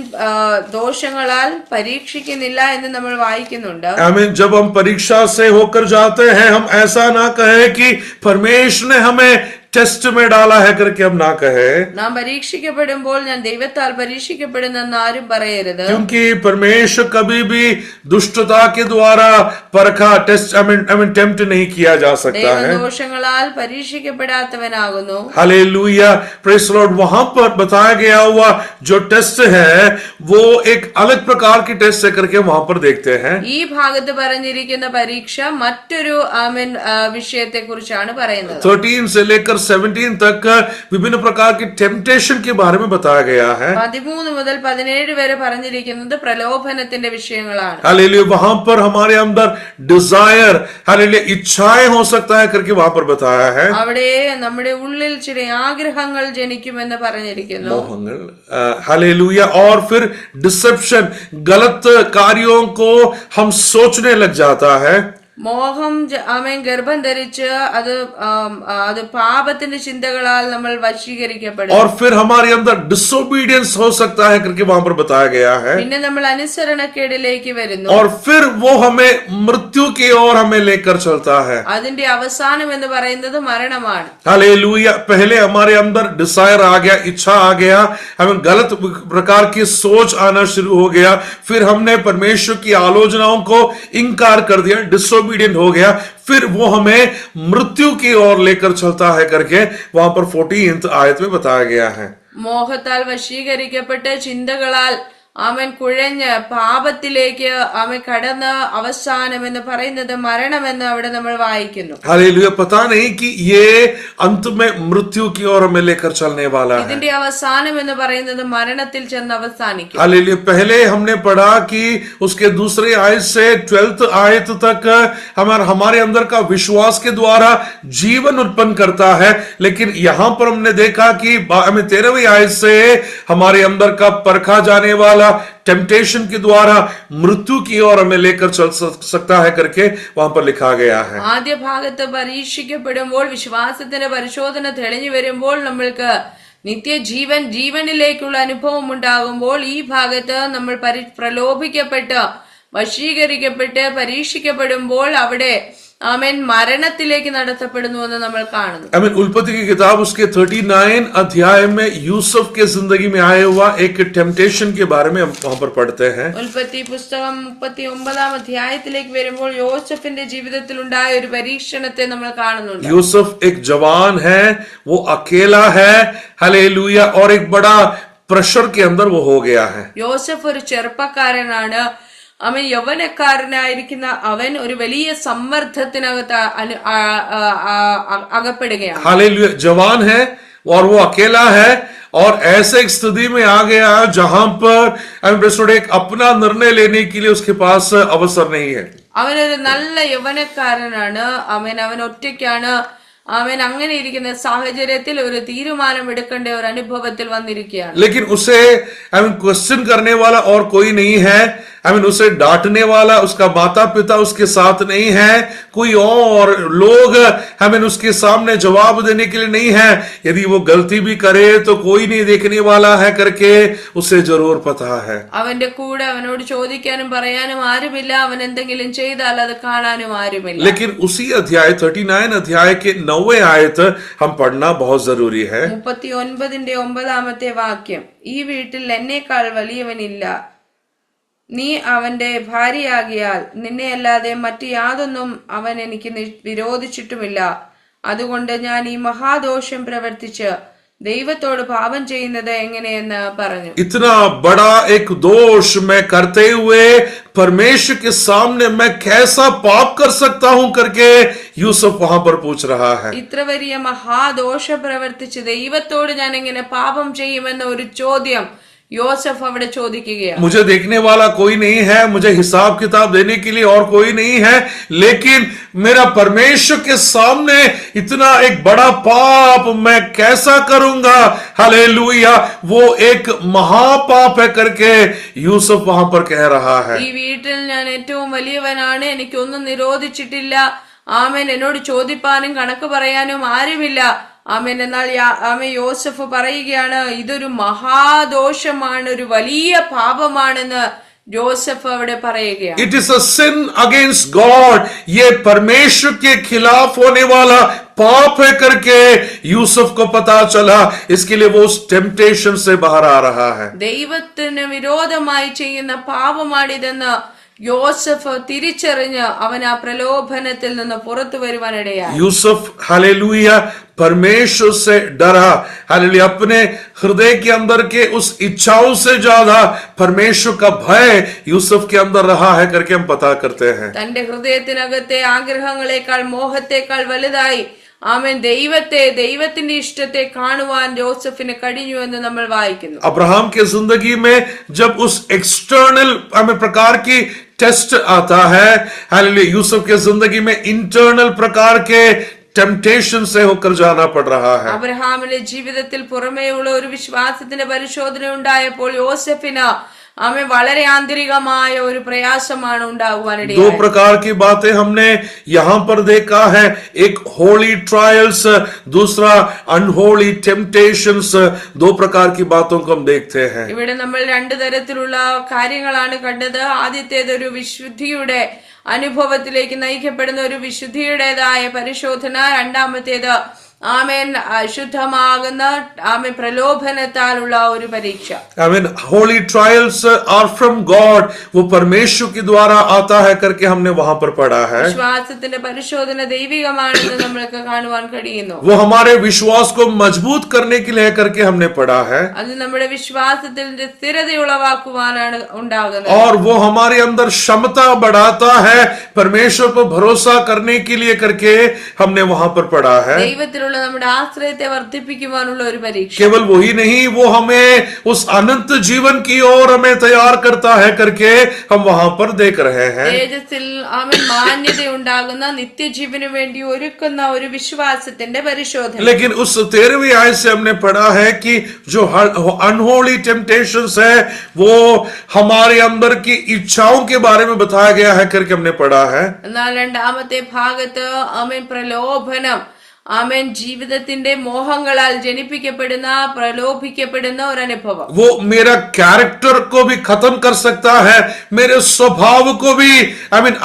ദോഷങ്ങളാൽ പരീക്ഷിക്കുന്നില്ല എന്ന് നമ്മൾ വായിക്കുന്നുണ്ട്. आमीन. जब हम परीक्षा से होकर जाते हैं हम ऐसा ना कहें कि परमेश्वर ने हमें टेस्ट में डाला है करके हम ना कहे. നാം പരീക്ഷിക്കപ്പെടുമ്പോൾ ഞാൻ ദൈവത്താൽ പരീക്ഷിക്കപ്പെടുന്നെന്ന് ആരും പറയരുത്. क्योंकि परमेश्वर कभी भी दुष्टता के द्वारा परखा टेस्ट टेम्प्ट नहीं किया जा सकता है. ദോഷങ്ങളാൽ പരീക്ഷിക്കപ്പെടാത്തവനാകുന്നു. हालेलुया. Praise the Lord. वहां पर बताया गया हुआ जो टेस्ट है वो एक अलग प्रकार की टेस्ट है करके वहां पर देखते हैं. ഈ ഭാഗത്ത് പറഞ്ഞിരിക്കുന്ന പരീക്ഷ മറ്റൊരു ആമേൻ വിഷയത്തെ കുറിച്ചാണ് പറയുന്നത്. 13 से लेकर 17 तक विभिन्न प्रकार की टेम्पटेशन के बारे में बताया गया है. 13 മുതൽ 17 വരെ പറഞ്ഞിരിക്കുന്നത് പ്രലോഭനത്തിന്റെ വിഷയങ്ങളാണ്. हालेलुया. वहां पर हमारे अंदर डिजायर हालेलुया इच्छाएं हो सकता है करके वहां पर बताया है. അവിടെ നമ്മുടെ ഉള്ളിൽ ചില ആഗ്രഹങ്ങൾ ജനിക്കുമെന്ന് പറഞ്ഞിരിക്കുന്നു. हालेलुया. और फिर डिसेप्शन गलत कार्यों को हम सोचने लग जाता है. മോഹം ആമേൻ ഗർഭം ധരിച്ച് അത് പാപത്തിന്റെ ചിന്തകളാൽ നമ്മൾ വശീകരിക്കപ്പെടും. और फिर हमारे अंदर डिसोबीडियंस हो सकता है करके वहां पर बताया गया है. പിന്നെ നമ്മൾ അനുസരണക്കേടിലേക്ക് വരുന്നു. और फिर वो हमें मृत्यु की ओर हमें लेकर चलता है. അതിന്റെ അവസാനം എന്ന് പറയുന്നത് മരണമാണ്. हालेलुया. पहले हमारे अंदर डिजायर आ गया, इच्छा आ गया, हमें गलत प्रकार की सोच आना शुरू हो गया, फिर हमने परमेश्वर की आलोचनाओं को इनकार कर दिया, डिसोबीडियंट हो गया, फिर वो हमें मृत्यु की ओर लेकर चलता है करके वहां पर 14th आयत में बताया गया है. മോഹത്താൽ വശീകരിക്കപ്പെട്ട് ചിന്തകളാൽ അവൻ കുഴഞ്ഞ് പാപത്തിലേക്ക് അവൻ കടന്ന് അവസാനം എന്ന് പറയുന്നത് മരണമെന്ന് അവിടെ നമ്മൾ വായിക്കുന്നു. हालेलुया. पता नहीं कि ये अंत में मृत्यु की ओर हमें लेकर चलने वाला है. ഇതിന്റെ അവസാനം എന്ന് പറയുന്നത് മരണത്തിൽ ചെന്ന് അവസാനിക്കും. हालेलुया. पहले हमने पढ़ा कि उसके दूसरे आयत से 12th आयत तक हमारे अंदर का विश्वास के द्वारा जीवन उत्पन्न करता है, लेकिन यहां पर हमने देखा कि हमें 13वीं आयत से हमारे अंदर का परखा जाने वाला टेम्पटेशन के द्वारा मृत्यु की ओर हमें लेकर चल सकता है करके वहां पर लिखा गया है. ആദ്യ ഭാഗത്ത് പരീക്ഷിക്കപ്പെടുമ്പോൾ വിശ്വാസത്തിന്റെ പരിശോധന തെളിഞ്ഞു വരുമ്പോൾ നമ്മൾക്ക് ജീവനിലേക്കുള്ള അനുഭവം ഉണ്ടാകുമ്പോൾ ഈ ഭാഗത്ത് നമ്മൾ പ്രലോഭിക്കപ്പെട്ട് വശീകരിക്കപ്പെട്ട് പരീക്ഷിക്കപ്പെടുമ്പോൾ അവിടെ ആമേൻ മരണത്തിലേക്ക് നടത്തപ്പെടുന്നു എന്ന് നമ്മൾ കാണുന്നു. आमीन. उल्पत्ति की किताब उसके 39 अध्याय में यूसुफ के जिंदगी में आया हुआ एक टेम्पटेशन के बारे में हम वहां पर पढ़ते हैं. ഉൽപ്പത്തി പുസ്തകം 39 അധ്യായത്തിലേക്ക് വരുമ്പോൾ യോസഫിന്റെ ജീവിതത്തിൽ ഉണ്ടായ ഒരു പരീക്ഷണത്തെ നമ്മൾ കാണുന്നുണ്ട്. यूसुफ एक जवान है, वो अकेला है, हालेलुया, और एक बड़ा प्रेशर के अंदर वो हो गया है. യോസഫ് ഒരു ചെറുപ്പക്കാരനാണ്. അവൻ യൗവനക്കാരനായിരിക്കുന്ന അവൻ ഒരു വലിയ സമ്മർദ്ദത്തിനകത്ത് അകപ്പെടുകയാണ്. हालेलुया. जवान है और वो अकेला है और ऐसे एक स्थिति में आ गया जहां पर एक अपना निर्णय लेने के लिए उसके पास अवसर नहीं है. അവനൊരു നല്ല യൗവനക്കാരനാണ്. അവൻ ഒറ്റയ്ക്കാണ്. അവൻ അങ്ങനെ ഇരിക്കുന്ന സാഹചര്യത്തിൽ ഒരു തീരുമാനം എടുക്കേണ്ട ഒരു അനുഭവത്തിൽ വന്നിരിക്കുകയാണ്. लेकिन उसे क्वेश्चन करने वाला और कोई नहीं है. उसे डांटने वाला उसका माता पिता उसके साथ नहीं है, कोई और लोग उसके सामने जवाब देने के लिए नहीं है. यदि वो गलती भी करे तो कोई नहीं देखने वाला है करके उसे जरूर पता है. അവന്റെ കൂടെ അവനോട് ചോദിക്കാനും പറയാനും ആരുമില്ല. അവൻ എന്തെങ്കിലും ചെയ്താൽ അത് കാണാനും ആരുമില്ല. लेकिन उसी अध्याय 39 अध्याय के 9वें आयत हम पढ़ना बहुत जरूरी है. 39 വാക്യം, ഈ വീട്ടിൽ എന്നേക്കാൾ വലിയവനില്ല. നീ അവന്റെ ഭാര്യയാകിയാൽ നിന്നെയല്ലാതെ മറ്റു യാതൊന്നും അവൻ എനിക്ക് വിരോധിച്ചിട്ടുമില്ല. അതുകൊണ്ട് ഞാൻ ഈ മഹാദോഷം പ്രവർത്തിച്ച് ദൈവത്തോട് പാപം ചെയ്യുന്നത് എങ്ങനെയെന്ന് പറഞ്ഞു. इतना बड़ा एक दोष मैं करते हुए परमेश्वर के सामने मैं कैसा पाप कर सकता हूं करके यूसुफ वहां पर पूछ रहा है. ഇത്ര വലിയ മഹാദോഷം പ്രവർത്തിച്ച് ദൈവത്തോട് ഞാൻ എങ്ങനെ പാപം ചെയ്യുമെന്ന ഒരു ചോദ്യം യോസഫ് അവിടെ ചോദിക്കുകയാണ്. मुझे देखने वाला कोई नहीं है, मुझे हिसाब किताब देने के लिए और कोई नहीं है, लेकिन मेरा परमेश्वर के सामने इतना एक बड़ा पाप मैं कैसा करूंगा. हालेलुया. वो एक महापाप है करके यूसुफ वहां पर कह रहा है. ഈ വീട്ടിൽ ഞാൻ ഏറ്റവും വലിയവനാണ്, എനിക്കൊന്നും നിരോധിച്ചിട്ടില്ല. ആമേൻ. എന്നോട് ചോദിപ്പാനും കണക്ക് പറയാനും ആരുമില്ല. ആമേൻ. എന്നാൽ യോസഫ് പറയുകയാണ്, ഇതൊരു മഹാദോഷമാണ്, ഒരു വലിയ പാപമാണെന്ന് യോസഫ് അവിടെ പറയുകയാണ്. It is a sin against God. ये परमेश्वर के खिलाफ होने वाला पाप है करके यूसुफ को पता चला. इसके लिए वो उस टेम्पटेशन से बाहर आ रहा है. ദൈവത്തിന് വിരോധമായി ചെയ്യുന്ന പാപമാണിതെന്ന് യോസഫ് തിരിച്ചറിഞ്ഞ് അവൻ ആ പ്രലോഭനത്തിൽ നിന്ന് പുറത്തു വരുവാനിടയായി. यूसुफ हालेलुया परमेश्वर से डरा. हालेलुया. अपने हृदय के अंदर के उस इच्छाओं से ज्यादा परमेश्वर का भय यूसुफ के अंदर रहा है करके हम पता करते हैं. തന്റെ ഹൃദയത്തിനകത്തെ ആഗ്രഹങ്ങളെക്കാൾ മോഹത്തെക്കാൾ വലുതായി ആമേൻ ദൈവത്തിന്റെ इष्टത്തെ കാണുവാൻ യോസഫിന് കഴിഞ്ഞു എന്ന് നമ്മൾ വായിക്കുന്നു. अब्राहम के जिंदगी में जब उस एक्सटर्नल प्रकार की टेस्ट आता है, हालेलुया, यूसुफ के जिंदगी में इंटरनल प्रकार के ടെംപ്ടേഷൻ से होकर जाना पड़ रहा है. അബ്രഹാമിന്റെ ജീവിതത്തിൽ പുറമേയുള്ള ഒരു വിശ്വാസത്തിന്റെ പരിശോധന ഉണ്ടായപ്പോൾ യോസഫിന് ആമേൻ വളരെ ആന്തരികമായ ഒരു പ്രയാസമാണ് दो ഉണ്ടാകുവാനിടയായത്. प्रकार की बातें हमने यहाँ पर देखा है, एक होली ट्रायल्स, दूसरा अनहोली टेम्पटेशंस। दो प्रकार की बातों को हम देखते हैं। ഇവിടെ നമ്മൾ രണ്ടു തരത്തിലുള്ള കാര്യങ്ങളാണ് കണ്ടത്. ആദ്യത്തേത് ഒരു വിശുദ്ധിയുടെ അനുഭവത്തിലേക്ക് നയിക്കപ്പെടുന്ന ഒരു വിശുദ്ധിയുടേതായ പരിശോധന. രണ്ടാമത്തേത് ആമേൻ അശുദ്ധമാകുന്ന ആമേൻ പ്രലോഭനത്താലുള്ള ഒരു പരീക്ഷ. I mean, holy trials are from God. वो परमेश्वर के द्वारा आता है करके हमने वहां पर पढ़ा है। വിശ്വാസത്തിന്റെ പരിശോധന ദൈവികമാണെന്ന് നമ്മൾക്ക് കാണുവാൻ കഴിയുന്നു. वो हमारे विश्वास को मजबूत करने के लिए करके हमने पढ़ा है। അത് നമ്മുടെ വിശ്വാസത്തിന്റെ സ്ഥിരത ഉളവാക്കുവാനാണ് ഉണ്ടാകുന്നത്. और वो हमारे अंदर क्षमता बढ़ाता है परमेश्वर पर भरोसा करने के लिए करके हमने वहां पर पढ़ा है। ദൈവത്തിലുള്ള നമ്മുടെ ആശ്രയത്തെ വർദ്ധിപ്പിക്കുവാനുള്ള ഒരു പരീക്ഷ. केवल वही नहीं, वो हमें उस अनंत जीवन की ओर हमें तैयार करता है करके हम वहां पर देख रहे हैं। തേജസ്സിൽ ആമേൻ മാന്യത ഉണ്ടാകുന്ന നിത്യജീവന് വേണ്ടി ഒരുക്കുന്ന ഒരു വിശ്വാസത്തിന്റെ പരിശോധന. लेकिन उस 13वीं आयत से हमने पढ़ा है कि जो अनहोली टेम्पटेशंस है वो हमारे अंदर की इच्छाओं के बारे में बताया गया है करके हमने पढ़ा है। എന്നാൽ രണ്ടാമത്തെ ഭാഗത്ത് ആമേൻ പ്രലോഭനം, ആമേൻ ജീവിതത്തിന്റെ മോഹങ്ങളാൽ ജനിപ്പിക്കപ്പെടുന്ന പ്രലോഭിക്കപ്പെടുന്ന ഒരു അനുഭവം. वो मेरा कैरेक्टर को भी खत्म कर सकता है, मेरे स्वभाव को भी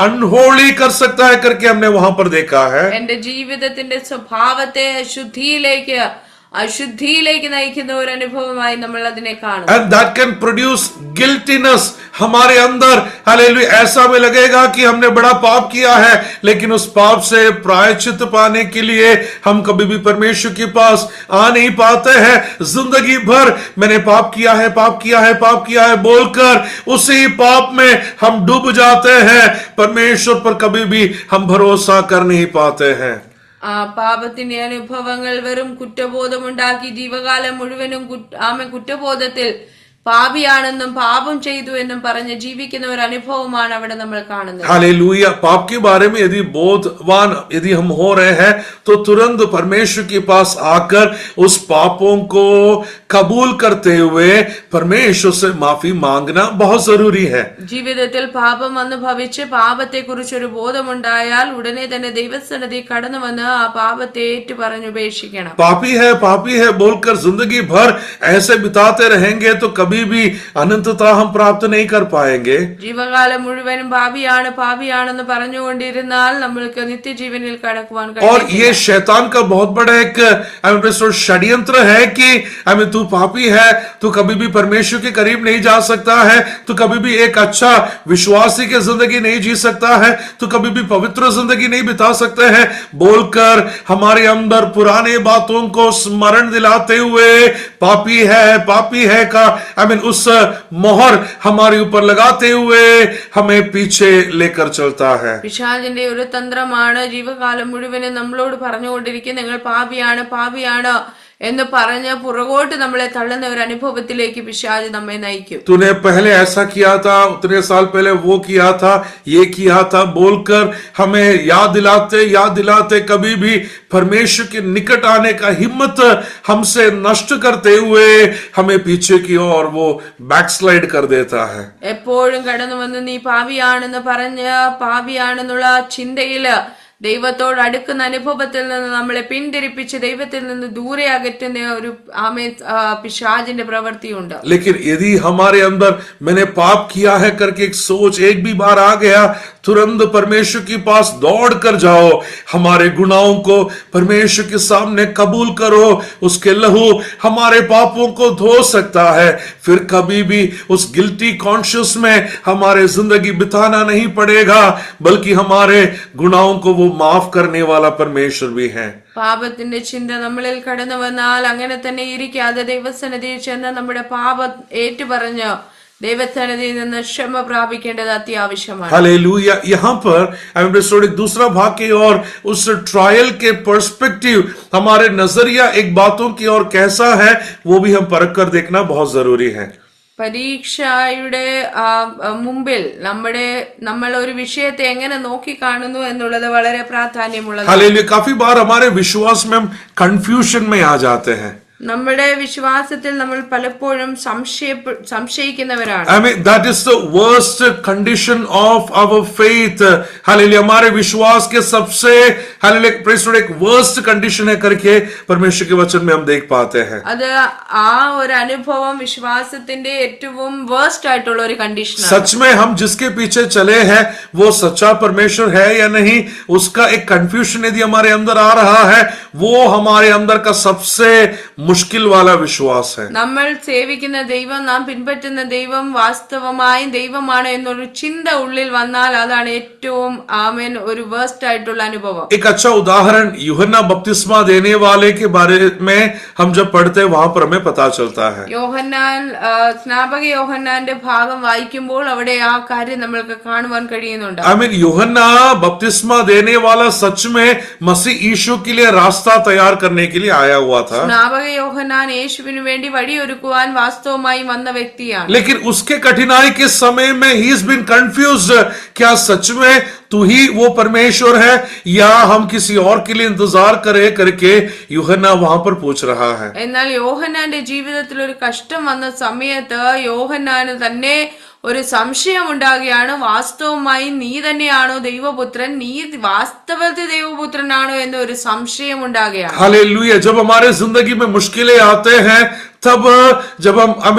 अनहोली कर सकता है करके हमने वहां पर देखा है। എന്റെ ജീവിതത്തിന്റെ സ്വഭാവത്തെ അശുദ്ധിയിലേക്ക് നയിക്കുന്ന ഒരു അനുഭവമായി നമ്മൾ അതിനെ കാണും. And that can produce guiltiness हमारे अंदर। हालेलुया, ऐसा में लगेगा कि हमने बड़ा पाप किया है, लेकिन उस पाप से प्रायश्चित पाने के लिए हम कभी भी परमेश्वर के पास आ नहीं पाते हैं। जिंदगी भर मैंने पाप किया है, पाप किया है, पाप किया है बोलकर उसी पाप में हम डूब जाते हैं। परमेश्वर पर कभी भी हम भरोसा कर नहीं पाते हैं। ആ പാപത്തിന്റെ അനുഭവങ്ങൾ വെറും കുറ്റബോധമുണ്ടാക്കി ജീവകാലം മുഴുവനും ആമേൻ കുറ്റബോധത്തിൽ പാപിയാണെന്നും പാപം ചെയ്തു എന്നും പറഞ്ഞ് ജീവിക്കുന്ന ഒരു അനുഭവമാണ് അവിടെ നമ്മൾ കാണുന്നത്. हालेलुया, पाप के बारे में यदि बोधवान यदि हम हो रहे हैं तो तुरंत परमेश्वर के पास आकर उस पापों को कबूल करते हुए परमेश्वर से माफी मांगना बहुत जरूरी है। ജീവിതത്തിൽ പാപം വന്ന് ഭവിച്ച് പാപത്തെ കുറിച്ചൊരു ബോധമുണ്ടായാൽ ഉടനെ തന്നെ ദൈവസന്നിധി കടന്നു വന്ന് ആ പാപത്തെ ഏറ്റു പറഞ്ഞുപേക്ഷിക്കണം. पापी है बोलकर जिंदगी भर ऐसे बिताते रहेंगे तो कभी भी अनंतता हम प्राप्त नहीं कर पाएंगे। ജീവകാലം മുഴുവനും പാപിയാണെന്ന് പറഞ്ഞുകൊണ്ടിരുന്നാൽ നമ്മൾക്ക് നിത്യജീവനിൽ കടക്കുവാൻ और കഴിയും. ये शैतान का बहुत बड़ा एक षड्यंत्र है कि तू पापी है, तू कभी भी परमेश्वर के करीब नहीं जा सकता है, तू कभी भी एक अच्छा विश्वासी की जिंदगी नहीं जी सकता है, तू कभी भी पवित्र जिंदगी नहीं बिता सकते हैं बोलकर हमारे अंदर पुराने बातों को स्मरण दिलाते हुए पापी है का उस मोहर हमारे ऊपर लगाते हुए हमें पीछे लेकर चलता है। പിശാചിന്റെ ഒരു തന്ത്രമാണ് ജീവകാലം മുഴുവനും നമ്മളോട് പറഞ്ഞുകൊണ്ടിരിക്കും നിങ്ങൾ പാപിയാണ് എന്ന് പറഞ്ഞ് പുറകോട്ട് നമ്മളെ തള്ളുന്ന ഒരു അനുഭവത്തിലേക്ക് പിശാച് നമ്മെ നയിക്കും. तूने पहले ऐसा किया था, उतने साल पहले वो किया था, ये किया था बोलकर हमें याद दिलाते कभी भी परमेश्वर के निकट आने का हिम्मत हमसे नष्ट करते हुए हमें पीछे की ओर वो बैकस्लाइड कर देता है। എപ്പോഴും കടന്നു വന്ന് നീ പാപിയാണെന്ന് പറഞ്ഞ് പാപിയാണെന്നുള്ള ചിന്തയില് ദൈവത്തോട് അടുക്കുന്ന അനുഭവത്തിൽ നിന്ന് നമ്മളെ പിന്തിരിപ്പിച്ച് ദൈവത്തിൽ നിന്ന് ദൂരെ അകറ്റുന്ന ഒരു പിശാചിന്റെ പ്രവൃത്തിയുണ്ട്. लेकिन यदि हमारे अंदर मैंने पाप किया है करके एक सोच एक भी बार आ गया, तुरंत परमेश्वर के पास दौड़ कर जाओ, हमारे गुनाहों को परमेश्वर के सामने कबूल करो, उसके लहू हमारे पापों को धो सकता है। फिर कभी भी उस गिल्टी कॉन्शियस में हमारे जिंदगी बिताना नहीं पड़ेगा, बल्कि हमारे गुनाहों को वो माफ करने वाला परमेश्वर भी है। പാപത്തിന്റെ ചിന്ത നമ്മളിൽ കടന്നു വന്നാൽ അങ്ങനെ തന്നെ ഇരിക്കാതെ ദൈവസന്നിധിയിൽ ചെന്ന് നമ്മുടെ പാപം ഏറ്റുപറഞ്ഞ് ദൈവസന്നിധിയിൽ നിന്ന് ക്ഷമ പ്രാപിക്കേണ്ടത് അത്യാവശ്യമാണ്. हालेलुया, यहाँ पर एक दूसरा भाग की और उस ट्रायल के पर्सपेक्टिव हमारे नजरिया एक बातों की और कैसा है वो भी हम परख कर देखना बहुत जरूरी है। പരീക്ഷയുടെ മുമ്പിൽ നമ്മൾ ഒരു വിഷയത്തെ എങ്ങനെ നോക്കി കാണുന്നു എന്നുള്ളത് വളരെ പ്രാധാന്യമുള്ളതാണ്. हालेलुया, काफी बार हमारे विश्वास में हम कंफ्यूजन में आ जाते हैं. നമ്മുടെ വിശ്വാസത്തിൽ നമ്മൾ പലപ്പോഴും സംശയിക്കുന്നവരാണ്. I mean, that is the worst condition of our faith. Hallelujah. हमारे विश्वास के सबसे hallelujah praise God एक worst condition है करके परमेश्वर के वचन में हम देख पाते हैं. അത് ആ ഒരു അനുഭവം വിശ്വാസത്തിന്റെ ഏറ്റവും വേഴ്സ്റ്റ് ആയിട്ടുള്ള ഒരു കണ്ടീഷനാണ്. सच में हम जिसके पीछे चले हैं वो सच्चा परमेश्वर है या नहीं, उसका एक कंफ्यूजन यदि हमारे अंदर आ रहा है, वो हमारे अंदर का सबसे मुश्किल वाला विश्वास है. നമ്മൾ സേവിക്കുന്ന ദൈവം, നാം പിൻപറ്റുന്ന ദൈവം വാസ്തവമായും ദൈവമാണ് എന്നൊരു ചിന്ത ഉള്ളിൽ വന്നാൽ അതാണ് ഏറ്റവും ആമേൻ ഒരു വേഴ്സ്റ്റ് ആയിട്ടുള്ള അനുഭവം. एक अच्छा उदाहरण यूहन्ना बपतिस्मा देने वाले के बारे में हम जब पढ़ते हैं वहां पर हमें पता चलता है. യോഹന്നാൻ സ്നാപക യോഹന്നാന്റെ ഭാഗം വായിക്കുമ്പോൾ അവിടെ ആ കാര്യം നമ്മൾക്ക് കാണുവാൻ കഴിയുന്നുണ്ട്. I mean, यूहन्ना बपतिस्मा देने वाला सच में मसीह यीशु के लिए रास्ता तैयार करने के लिए आया हुआ था. സ്നാപക യോഹന്നാൻ യേശുവിനു വേണ്ടി വഴിയൊരുക്കുവാൻ വാസ്തവമായി വന്ന വ്യക്തിയാണ്. लेकिन उसके कठिनाई के समय में ही इज बीन कंफ्यूज, क्या सच में तू ही वो परमेश्वर है या हम किसी और के लिए इंतजार करे करके यूहन्ना वहां पर पूछ रहा है. എന്നാൽ യോഹന്നാന്റെ ജീവിതത്തിൽ ഒരു കഷ്ടം വന്ന സമയത്ത് യോഹന്നാന് തന്നെ ഒരു സംശയം ഉണ്ടാകുകയാണ്. വാസ്തവമായി നീ തന്നെയാണോ ദൈവപുത്രൻ, നീ വാസ്തവത്തിൽ ദൈവപുത്രനാണോ എന്ന ഒരു സംശയം ഉണ്ടാകുകയാണ്. हालेलुया. जब हमारे जिंदगी में मुश्किलें आते हैं, तब जब हम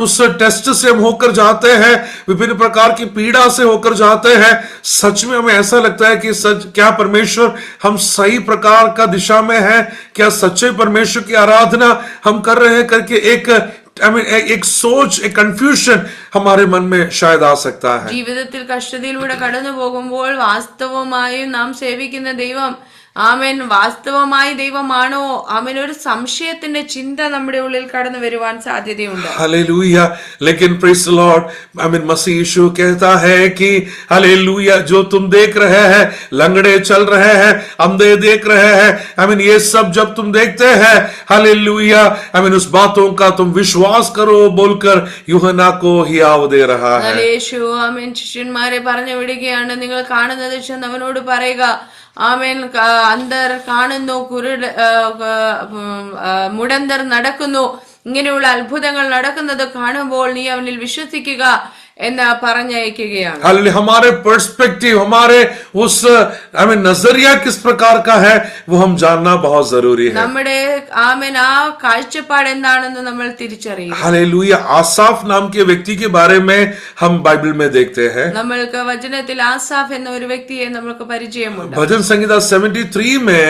उस टेस्ट से हम होकर जाते हैं, विभिन्न प्रकार की पीड़ा से होकर जाते हैं, सच में हमें ऐसा लगता है कि सच क्या परमेश्वर हम सही प्रकार का दिशा में है, क्या सच्चे परमेश्वर की आराधना हम कर रहे हैं करके एक सोच, एक कंफ्यूजन हमारे मन में शायद आ सकता है. ജീവിതത്തിൽ കഷ്ടതയിലൂടെ കടന്നു പോകുമ്പോൾ വാസ്തവമായും നാം സേവിക്കുന്ന ദൈവം ആമേൻ വാസ്തവമായി ദൈവമാണോ, ആമേൻ ഒരു സംശയത്തിന്റെ ചിന്ത നമ്മുടെ ഉള്ളിൽ കടന്നു വരുവാൻ സാധ്യതയുണ്ട്. हालेलुया. लेकिन प्रेज द लॉर्ड, मसीह यीशु कहता है कि हालेलुया, जो तुम देख रहे हैं, लंगड़े चल रहे हैं, अंधे देख रहे हैं, ये सब जब तुम देखते हैं, हालेलुया, उस बातों का तुम विश्वास करो बोलकर यूहन्ना को हियाव दे रहा है. യേശു ആമേൻ ശിഷ്യന്മാരെ പറഞ്ഞു വിടുകയാണ്, നിങ്ങൾ കാണുന്നത് ചെന്നവനോട് പറയുക, ആമേൻ അന്ധർ കാണുന്നു, മുടന്തർ നടക്കുന്നു, ഇങ്ങനെയുള്ള അത്ഭുതങ്ങൾ നടക്കുന്നത് കാണുമ്പോൾ നീ അവനിൽ വിശ്വസിക്കുക എന്ന് പറഞ്ഞയക്കുകയാണ്. हमारे पर्सपेक्टिव, हमारे उस नजरिया किस प्रकार का है वो हम जानना बहुत जरूरी है. നമ്മുടെ ആമേൻ ആ കാഴ്ചപ്പാട് എന്താണെന്ന് നമ്മൾ തിരിച്ചറിയും. हालेलुया. आसाफ नाम के व्यक्ति के बारे में हम बाइबल में देखते हैं. നമ്മൾക്ക് വചനത്തിൽ ആസാഫ് എന്ന ഒരു വ്യക്തിയെ നമ്മൾക്ക് പരിചയമുണ്ട്. भजन संहिता 73 में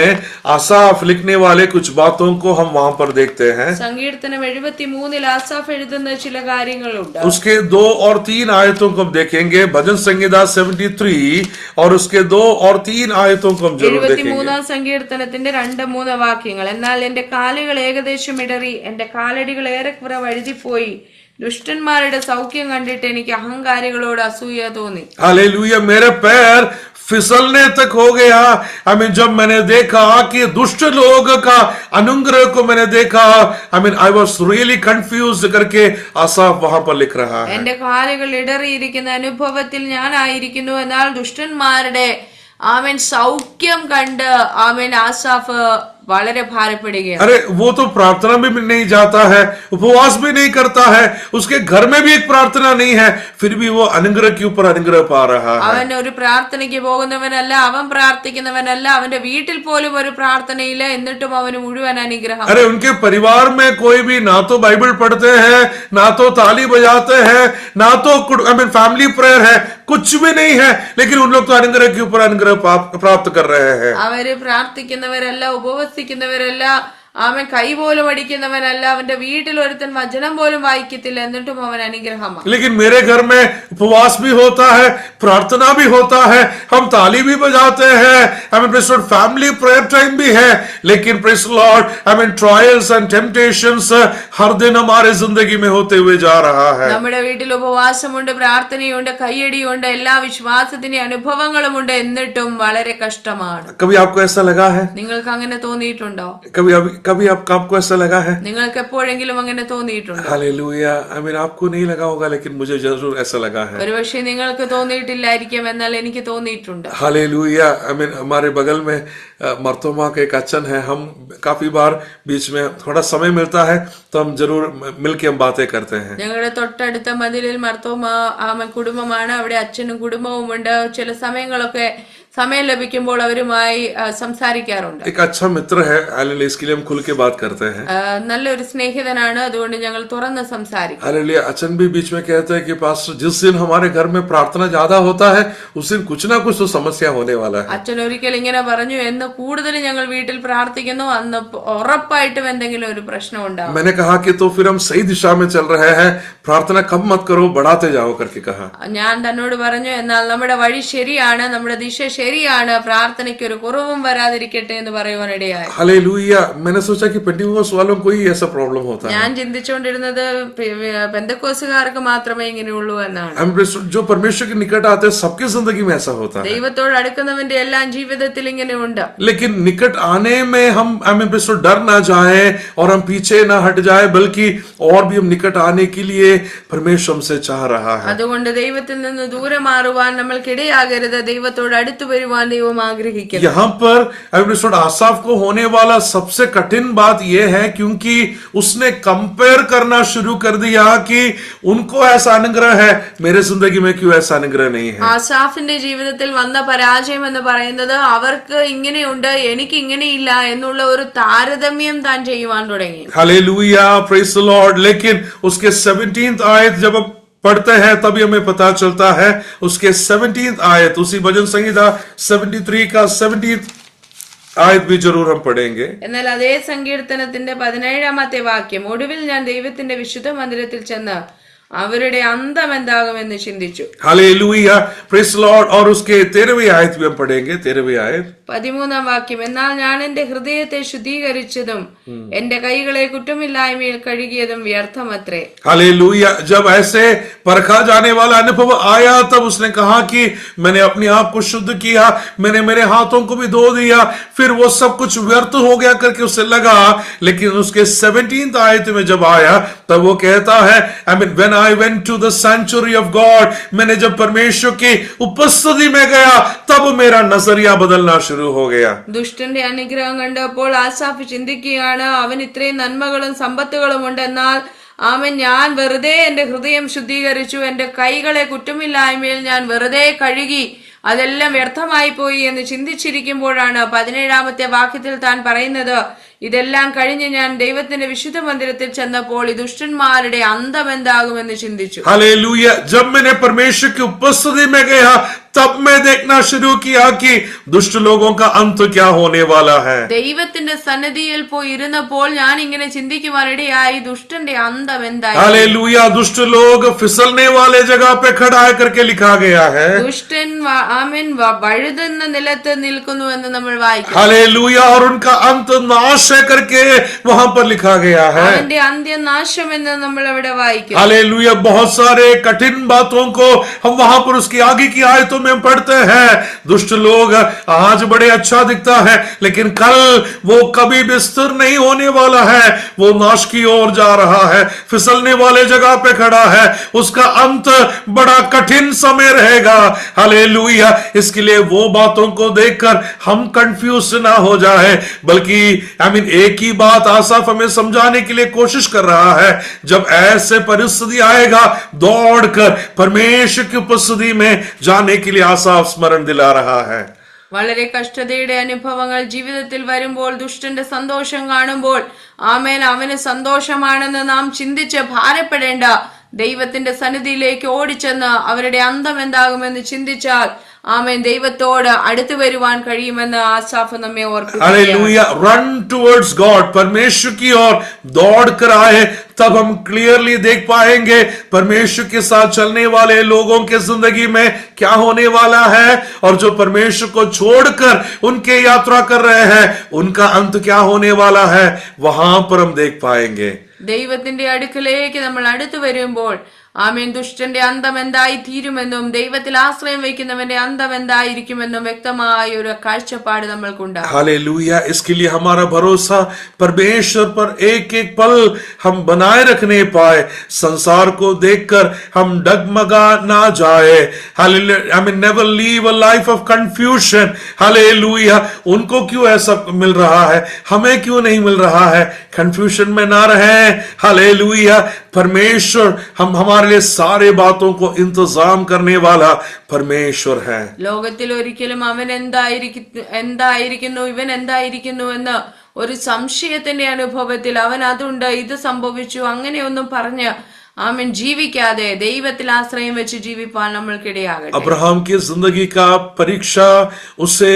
आसाफ लिखने वाले कुछ बातों को हम वहां पर देखते हैं. സങ്കീർത്തനം 73 ആസാഫ് എഴുതുന്ന ചില കാര്യങ്ങളുണ്ട്. उसके 2 और 3 आयतों को हम देखेंगे. भजन संहिता 73 और उसके 2 और 3 आयतों को हम जरूर देखेंगे. 73 സങ്കീർത്തനത്തിന്റെ 2-3 വാക്യങ്ങൾ. എന്നാൽ എന്റെ കാലുകൾ ഏകദേശം ഇടറി, എന്റെ കാലടികൾ ഏറെക്കുറെ വഴുതിപ്പോയി, ദുഷ്ടന്മാരുടെ സൗഖ്യം കണ്ടിട്ട് എനിക്ക് അഹങ്കാരികളോട് അസൂയ തോന്നി. हालेलुया. मेरे पैर फिसलने तक हो गया. जब मैंने देखा कि दुष्ट लोग का अनुग्रह को मैंने देखा, आई वॉज रियली कंफ्यूज करके आसाफ वहां पर लिख रहा है. എന്റെ കാലുകൾ ഇടറിയിരിക്കുന്ന അനുഭവത്തിൽ ഞാനായിരിക്കുന്നു, എന്നാൽ ദുഷ്ടന്മാരുടെ ആമേൻ സൗഖ്യം കണ്ട് ആമേൻ ആസാഫ് വളരെ ഭാരപ്പെടുകയാണ്. अरे वो तो प्रार्थना भी नहीं जाता है, उपवास भी नहीं करता है, उसके घर में भी एक प्रार्थना नहीं है, फिर भी वो अनुग्रह के ऊपर अनुग्रह पा रहा है. അവൻ ഒരു പ്രാർത്ഥനയ്ക്ക് പോകുന്നവനല്ല, അവൻ പ്രാർത്ഥിക്കുന്നവനല്ല, അവന്റെ വീട്ടിൽ പോലും ഒരു പ്രാർത്ഥനയില്ല, എന്നിട്ടും അവന് മുഴുവൻ അനുഗ്രഹം. अरे उनके परिवार में कोई भी ना तो बाइबल पढ़ते हैं, ना तो ताली बजाते हैं, ना तो फैमिली प्रेयर है, कुछ भी नहीं है, लेकिन उन लोग तो अनुग्रह के ऊपर अनुग्रह प्राप्त कर रहे हैं. അവര് പ്രാർത്ഥിക്കുന്നവരല്ല, ഉപവസിക്കുന്നവരല്ല, അവൻ കൈ പോലും അടിക്കുന്നവനല്ല, അവന്റെ വീട്ടിൽ ഒരുത്തൻ വചനം പോലും വായിക്കത്തില്ല, എന്നിട്ടും അവൻ അനുഗ്രഹമാണ്. लेकिन मेरे घर में उपवास भी होता है, प्रार्थना भी होता है, हम ताली भी बजाते हैं, फैमिली प्रेयर टाइम भी है, लेकिन praise lord trials and temptations हर दिन हमारे जिंदगी में होते हुए जा रहा है. നമ്മുടെ വീട്ടിൽ ഉപവാസമുണ്ട്, പ്രാർത്ഥനയുണ്ട്, കൈയടിയുണ്ട്, എല്ലാ വിശ്വാസത്തിന്റെ അനുഭവങ്ങളുമുണ്ട്, എന്നിട്ടും വളരെ കഷ്ടമാണ്. कभी आपको ऐसा लगा है? നിങ്ങൾക്ക് അങ്ങനെ തോന്നിയിട്ടുണ്ടോ? कभी आपको ऐसा लगा है? നിങ്ങൾക്ക് എപ്പോഴെങ്കിലും അങ്ങനെ തോന്നിയിട്ടുണ്ടോ? हालेलुया। आपको नहीं लगा होगा, लेकिन मुझे जरूर ऐसा लगा है। ഒരുപക്ഷെ നിങ്ങൾക്ക് തോന്നിയിട്ടില്ലായിരിക്കും, എന്നാൽ എനിക്ക് തോന്നിയിട്ടുണ്ട്. हालेलुया। हमारे बगल में मर्तोमा के एक अच्चन है। हम काफी बार बीच में थोड़ा समय मिलता है तो हम जरूर मिलके हम बातें करते हैं। ഞങ്ങളുടെ തൊട്ടടുത്ത മതിലിൽ മർത്തോമ കുടുംബമാണ്. അവിടെ അച്ഛനും കുടുംബവും ഉണ്ട്. ചില സമയങ്ങളൊക്കെ സമയം ലഭിക്കുമ്പോൾ അവരുമായി സംസാരിക്കാറുണ്ട്. एक अच्छा मित्र है, हालेलुया, इसके लिए हम खुल के बात करते हैं। നല്ലൊരു സ്നേഹിതനാണ്, അതുകൊണ്ട് ഞങ്ങൾ തുറന്ന് സംസാരിക്കും. हालेलुया। अच्चन भी बीच में कहते हैं कि पास्टर, जिस दिन हमारे घर में प्रार्थना ज्यादा होता है उस दिन कुछ ना कुछ तो समस्या होने वाला है। അച്ഛൻ ഒരിക്കൽ ഇങ്ങനെ പറഞ്ഞു, എന്ന് കൂടുതൽ ഞങ്ങൾ വീട്ടിൽ പ്രാർത്ഥിക്കുന്നു അന്ന് ഉറപ്പായിട്ടും എന്തെങ്കിലും ഒരു പ്രശ്നം ഉണ്ടാവും. मैंने कहा कि तो फिर हम सही दिशा में चल रहे हैं, प्रार्थना कम मत करो, बढ़ाते जाओ करके कहा। ഞാൻ തന്നോട് പറഞ്ഞു, എന്നാൽ നമ്മുടെ വഴി ശരിയാണ്, നമ്മുടെ ദിശ ശരിയാണ്, പ്രാർത്ഥനയ്ക്ക് ഒരു കുറവും വരാതിരിക്കട്ടെ എന്ന് പറയുവാനിടയായി. हालेलुया। मैंने सोचा कि पेंटिकोस्ट वालों को ही ऐसा प्रॉब्लम होता है। ഞാൻ ചിന്തിച്ചുകൊണ്ടിരുന്നത് പെന്തക്കോസുകാർക്ക് മാത്രമേ ഇങ്ങനെയുള്ളൂ എന്നാണ്. जो परमेश्वर के निकट आते हैं सबकी जिंदगी में ऐसा होता है। ദൈവത്തോട് അടുക്കുന്നവന്റെ എല്ലാം ജീവിതത്തിൽ ഇങ്ങനെ ഉണ്ട്. लेकिन निकट आने में हम डर ना जाए और हम पीछे ना हट जाए, बल्कि और भी हम निकट आने के लिए परमेश्वर हमसे चाह रहा है। അതുകൊണ്ട് ദൈവത്തിൽ നിന്ന് ദൂരെ മാറുവാൻ നമ്മൾക്കിടയാകരുത്, ദൈവത്തോട് അടുത്തു വരുവാൻ ദൈവം ആഗ്രഹിക്കുന്നു. यहाँ पर आसाफ को होने वाला सबसे कठिन बात यह है क्योंकि उसने कंपेयर करना शुरू कर दिया कि उनको ऐसा अनुग्रह है, मेरे जिंदगी में क्यों ऐसा अनुग्रह नहीं है। ആസാഫിന്റെ ജീവിതത്തിൽ വന്ന പരാജയം എന്ന് പറയുന്നത് അവർക്ക് ഇങ്ങനെയുണ്ട് എനിക്ക് ഇങ്ങനെയില്ല എന്നുള്ള ഒരു താരതമ്യം താൻ ചെയ്യുവാൻ തുടങ്ങി. Hallelujah, praise the Lord. लेकिन उसके 17th आयत जब हम पढ़ते हैं तभी हमें पता चलता है, उसके 17th आयत, उसी भजन संहिता 73 का 17th आयत भी जरूर हम पढ़ेंगे। എന്നാൽ അതേ സങ്കീർത്തനത്തിന്റെ 17ാമത്തെ വാക്യം, ഒടുവിൽ ഞാൻ ദൈവത്തിന്റെ വിശുദ്ധ മന്ദിരത്തിൽ ചെന്ന് അവരുടെ അന്തം എന്താകുമെന്ന് ചിന്തിച്ചു. Hallelujah, praise the Lord. और उसके 13वीं आयत भी हम पढ़ेंगे, 13वीं आयत 13ാം വാക്യം, എന്നാൽ ഞാൻ എന്റെ ഹൃദയത്തെ ശുദ്ധീകരിച്ചതും എന്റെ കൈകളെ കുറ്റമില്ലായ്മയിൽ കഴുകിയതും വ്യർത്ഥമത്രേ. हालेलुया। जब ऐसे परखा जाने वाला अनुभव आया तब उसने कहा कि मैंने अपने आप को शुद्ध किया, मैंने मेरे हाथों को भी धो दिया, फिर वो सब कुछ व्यर्थ हो गया करके उसे लगा। लेकिन उसके 17th आयत में जब आया तब वो कहता है, when I went to the sanctuary of God, मैंने जब परमेश्वर की उपस्थिति में गया तब मेरा नजरिया बदलना शुरू हो गया। ദുഷ്ടന്റെ അനുഗ്രഹം കണ്ടപ്പോൾ ആസാഫ് ചിന്തിക്കുകയാണ്, അവൻ ഇത്രയും നന്മകളും സമ്പത്തുകളും ഉണ്ട്, എന്നാൽ ഞാൻ വെറുതെ എന്റെ ഹൃദയം ശുദ്ധീകരിച്ചു, എന്റെ കൈകളെ കുറ്റമില്ലായ്മയിൽ ഞാൻ വെറുതെ കഴുകി, അതെല്ലാം വ്യർത്ഥമായി പോയി എന്ന് ചിന്തിച്ചിരിക്കുമ്പോഴാണ് 17ാമത്തെ വാക്യത്തിൽ താൻ പറയുന്നത്, ഇതെല്ലാം കഴിഞ്ഞ് ഞാൻ ദൈവത്തിന്റെ വിശുദ്ധ മന്ദിരത്തിൽ ചെന്നപ്പോൾ ഈ ദുഷ്ടന്മാരുടെ അന്തം എന്താകുമെന്ന് ചിന്തിച്ചു. हालेलुया। जब मैंने परमेश्वर की उपस्थिति में गया तब मैं देखना शुरू किया कि दुष्ट लोगों का अंत क्या होने वाला है। ദൈവത്തിന്റെ സന്നിധിയിൽ പോയി ഇരുന്നപ്പോൾ ഞാൻ ഇങ്ങനെ ചിന്തിക്കുവാനിടയായി, ദുഷ്ടന്റെ അന്തം എന്തായി. हालेलुया। दुष्ट लोग फिसलने वाले जगह पे खड़ा करके लिखा गया है। ദുഷ്ടൻ വഴുതുന്ന നിലത്ത് നിൽക്കുന്നു എന്ന് നമ്മൾ വായിക്കും. हालेलुया। और उनका अंत नाश है करके वहां पर लिखा गया है। അവന്റെ അന്ത്യനാശം എന്ന് നമ്മൾ അവിടെ വായിക്കും. हालेलुया। बहुत सारे कठिन बातों को हम वहां पर उसकी आगे की आयतों में हम पढ़ते हैं। दुष्ट लोग आज बड़े अच्छा दिखता है, लेकिन कल वो कभी भी स्थिर नहीं होने वाला है, वो नाश की ओर जा रहा है, फिसलने वाले जगह पे खड़ा है, उसका अंत बड़ा कठिन समय रहेगा। हालेलुया। इसके लिए वो बातों को देखकर हम कंफ्यूज ना हो जाए, बल्कि एक ही बात आसाफ हमें समझाने के लिए कोशिश कर रहा है, जब ऐसे परिस्थिति आएगा दौड़कर परमेश्वर की उपस्थिति में जाने के लिए आसाफ स्मरण दिला रहा है। വളരെ കഷ്ടതയുടെ അനുഭവങ്ങൾ ജീവിതത്തിൽ വരുമ്പോൾ, ദുഷ്ടന്റെ സന്തോഷം കാണുമ്പോൾ അവന് സന്തോഷമാണെന്ന് നാം ചിന്തിച്ച് ഭാരപ്പെടേണ്ട, ദൈവത്തിന്റെ സന്നിധിയിലേക്ക് ഓടിച്ചെന്ന് അവരുടെ അന്തം എന്താകുമെന്ന് ചിന്തിച്ചാൽ ദൈവത്തോട് അടുത്തു വരുവാൻ കഴിയുമെന്ന് ആസാഫ് നമ്മെ ഓർപ്പിക്കുന്നു. हालेलुया। रन टुवर्ड्स गॉड, परमेश्वर की ओर दौड़ कर आए, तब हम क्लियरली देख पाएंगे परमेश्वर के साथ चलने वाले लोगों के जिंदगी में क्या होने वाला है, और जो परमेश्वर को छोड़कर उनके यात्रा कर रहे हैं उनका अंत क्या होने वाला है, वहां पर हम देख पाएंगे. ദൈവത്തിന്റെ അടുക്കലേക്ക് നമ്മൾ അടുത്തു വരുമ്പോൾ ആമേൻ ദുഷ്ടന്റെ അന്തം എന്തായി തീരുമെന്നും ദൈവത്തിൽ ആശ്രയം വയ്ക്കുന്നവന്റെ അന്തം എന്തായിരിക്കുമെന്നും വ്യക്തമായ ഒരു കാഴ്ചപ്പാട് നമ്മൾക്കുണ്ടാകും. हालेलुया। इसके लिए हमारा भरोसा परमेश्वर पर एक एक पल हम बनाए रखने पाए, संसार को देखकर हम डगमगा ना जाए। Hallelujah. I mean never leave a life of confusion. Hallelujah. उनको क्यों ऐसा मिल रहा है, हमें क्यों नहीं मिल रहा है, कंफ्यूजन में ना रहे। हालेलुया। परमेश्वर हमारे लिए सारे बातों को इंतजाम करने वाला परमेश्वर है। ലോകത്തിൽ ഒരിക്കലും അവൻ എന്തായിരിക്കുന്നു ഇവൻ എന്തായിരിക്കുന്നു എന്ന ഒരു സംശയത്തിന്റെ അനുഭവത്തിൽ അവൻ അതുണ്ട് ഇത് സംഭവിച്ചു അങ്ങനെയൊന്നും പറഞ്ഞ് ആമേൻ ജീവിക്കാതെ ദൈവത്തിൽ ആശ്രയം വെച്ച് ജീവിപ്പാൻ നമ്മൾക്കിടയാകട്ടെ. अब्राहम की जिंदगी का परीक्षा उसे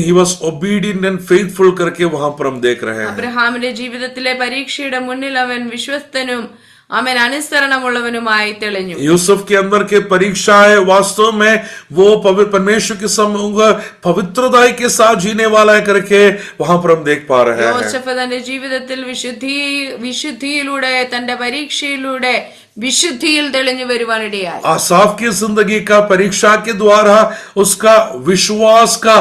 he was obedient and faithful करके वहां पर हम देख रहे हैं. അബ്രഹാമിന്റെ ജീവിതത്തിലെ പരീക്ഷയുടെ മുന്നിൽ അവൻ വിശ്വസ്തനും ആമേൻ അനുസരണമുള്ളവനുമായി തെളിഞ്ഞു. यूसुफ के अंदर के परीक्षाएं वास्तव में वो परमेश्वर के सम्मुख पवित्रताई के साथ जीने वाला है करके वहां पर हम देख पा रहे हैं. യോസേഫ് തന്റെ ജീവിതത്തിൽ വിശുദ്ധിയിലൂടെ തന്റെ പരീക്ഷയിലൂടെ വിശുദ്ധിയിൽ തെളിഞ്ഞു വരുവാനിടയായി. आसाफ की जिंदगी का परीक्षा के द्वारा उसका विश्वास का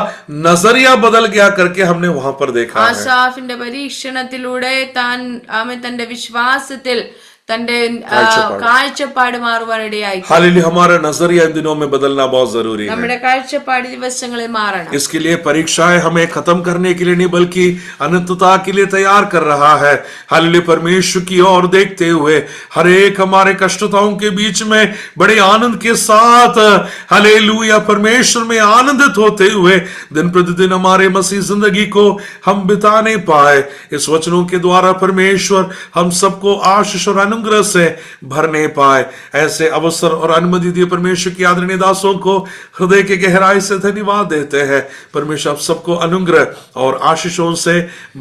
नजरिया बदल गया करके हमने वहां पर देखा है. ആസാഫിന്റെ പരീക്ഷണത്തിലൂടെ താൻ ആമേൻ തന്റെ വിശ്വാസത്തിൽ തന്റെ കാഴ്ചപ്പാട് മാറുവാനിടയായി. हालेलुया। हमारा नजरिया इन दिनों में बदलना बहुत जरूरी है. നമ്മുടെ കാഴ്ചപ്പാട് ദിവസങ്ങളിൽ മാറണം. इसके लिए परीक्षाएं हमें खत्म करने के लिए नहीं बल्कि अनंतता के लिए तैयार कर रहा है. हालेलुया। परमेश्वर की ओर देखते हुए हर एक हमारे कष्टताओं के बीच में बड़े आनंद के साथ हालेलुया परमेश्वर में आनंदित होते हुए दिन प्रतिदिन हमारे मसीह जिंदगी को हम बिताने पाए. इस वचनों के द्वारा परमेश्वर हम सबको आशीष और अनुग्रह से भरने पाए. ऐसे अवसर और अनुमति दिए परमेश्वर की आदरणीय दासों को हृदय के गहराई से धन्यवाद देते हैं. परमेश्वर आप सबको अनुग्रह और आशीषों से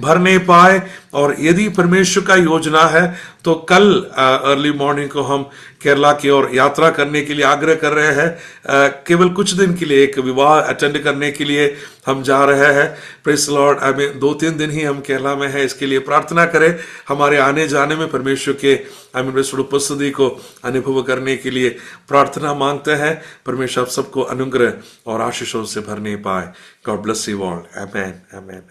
भरने पाए. और यदि परमेश्वर का योजना है तो कल अर्ली मॉर्निंग को हम केरला की ओर यात्रा करने के लिए आग्रह कर रहे हैं. केवल कुछ दिन के लिए एक विवाह अटेंड करने के लिए हम जा रहे हैं. Praise Lord. 2-3 दिन ही हम केरला में हैं. इसके लिए प्रार्थना करें. हमारे आने जाने में परमेश्वर के उपस्थिति को अनुभव करने के लिए प्रार्थना मांगते हैं. परमेश्वर आप सबको अनुग्रह और आशीषों से भरने पाए. God bless you all. Amen. Amen.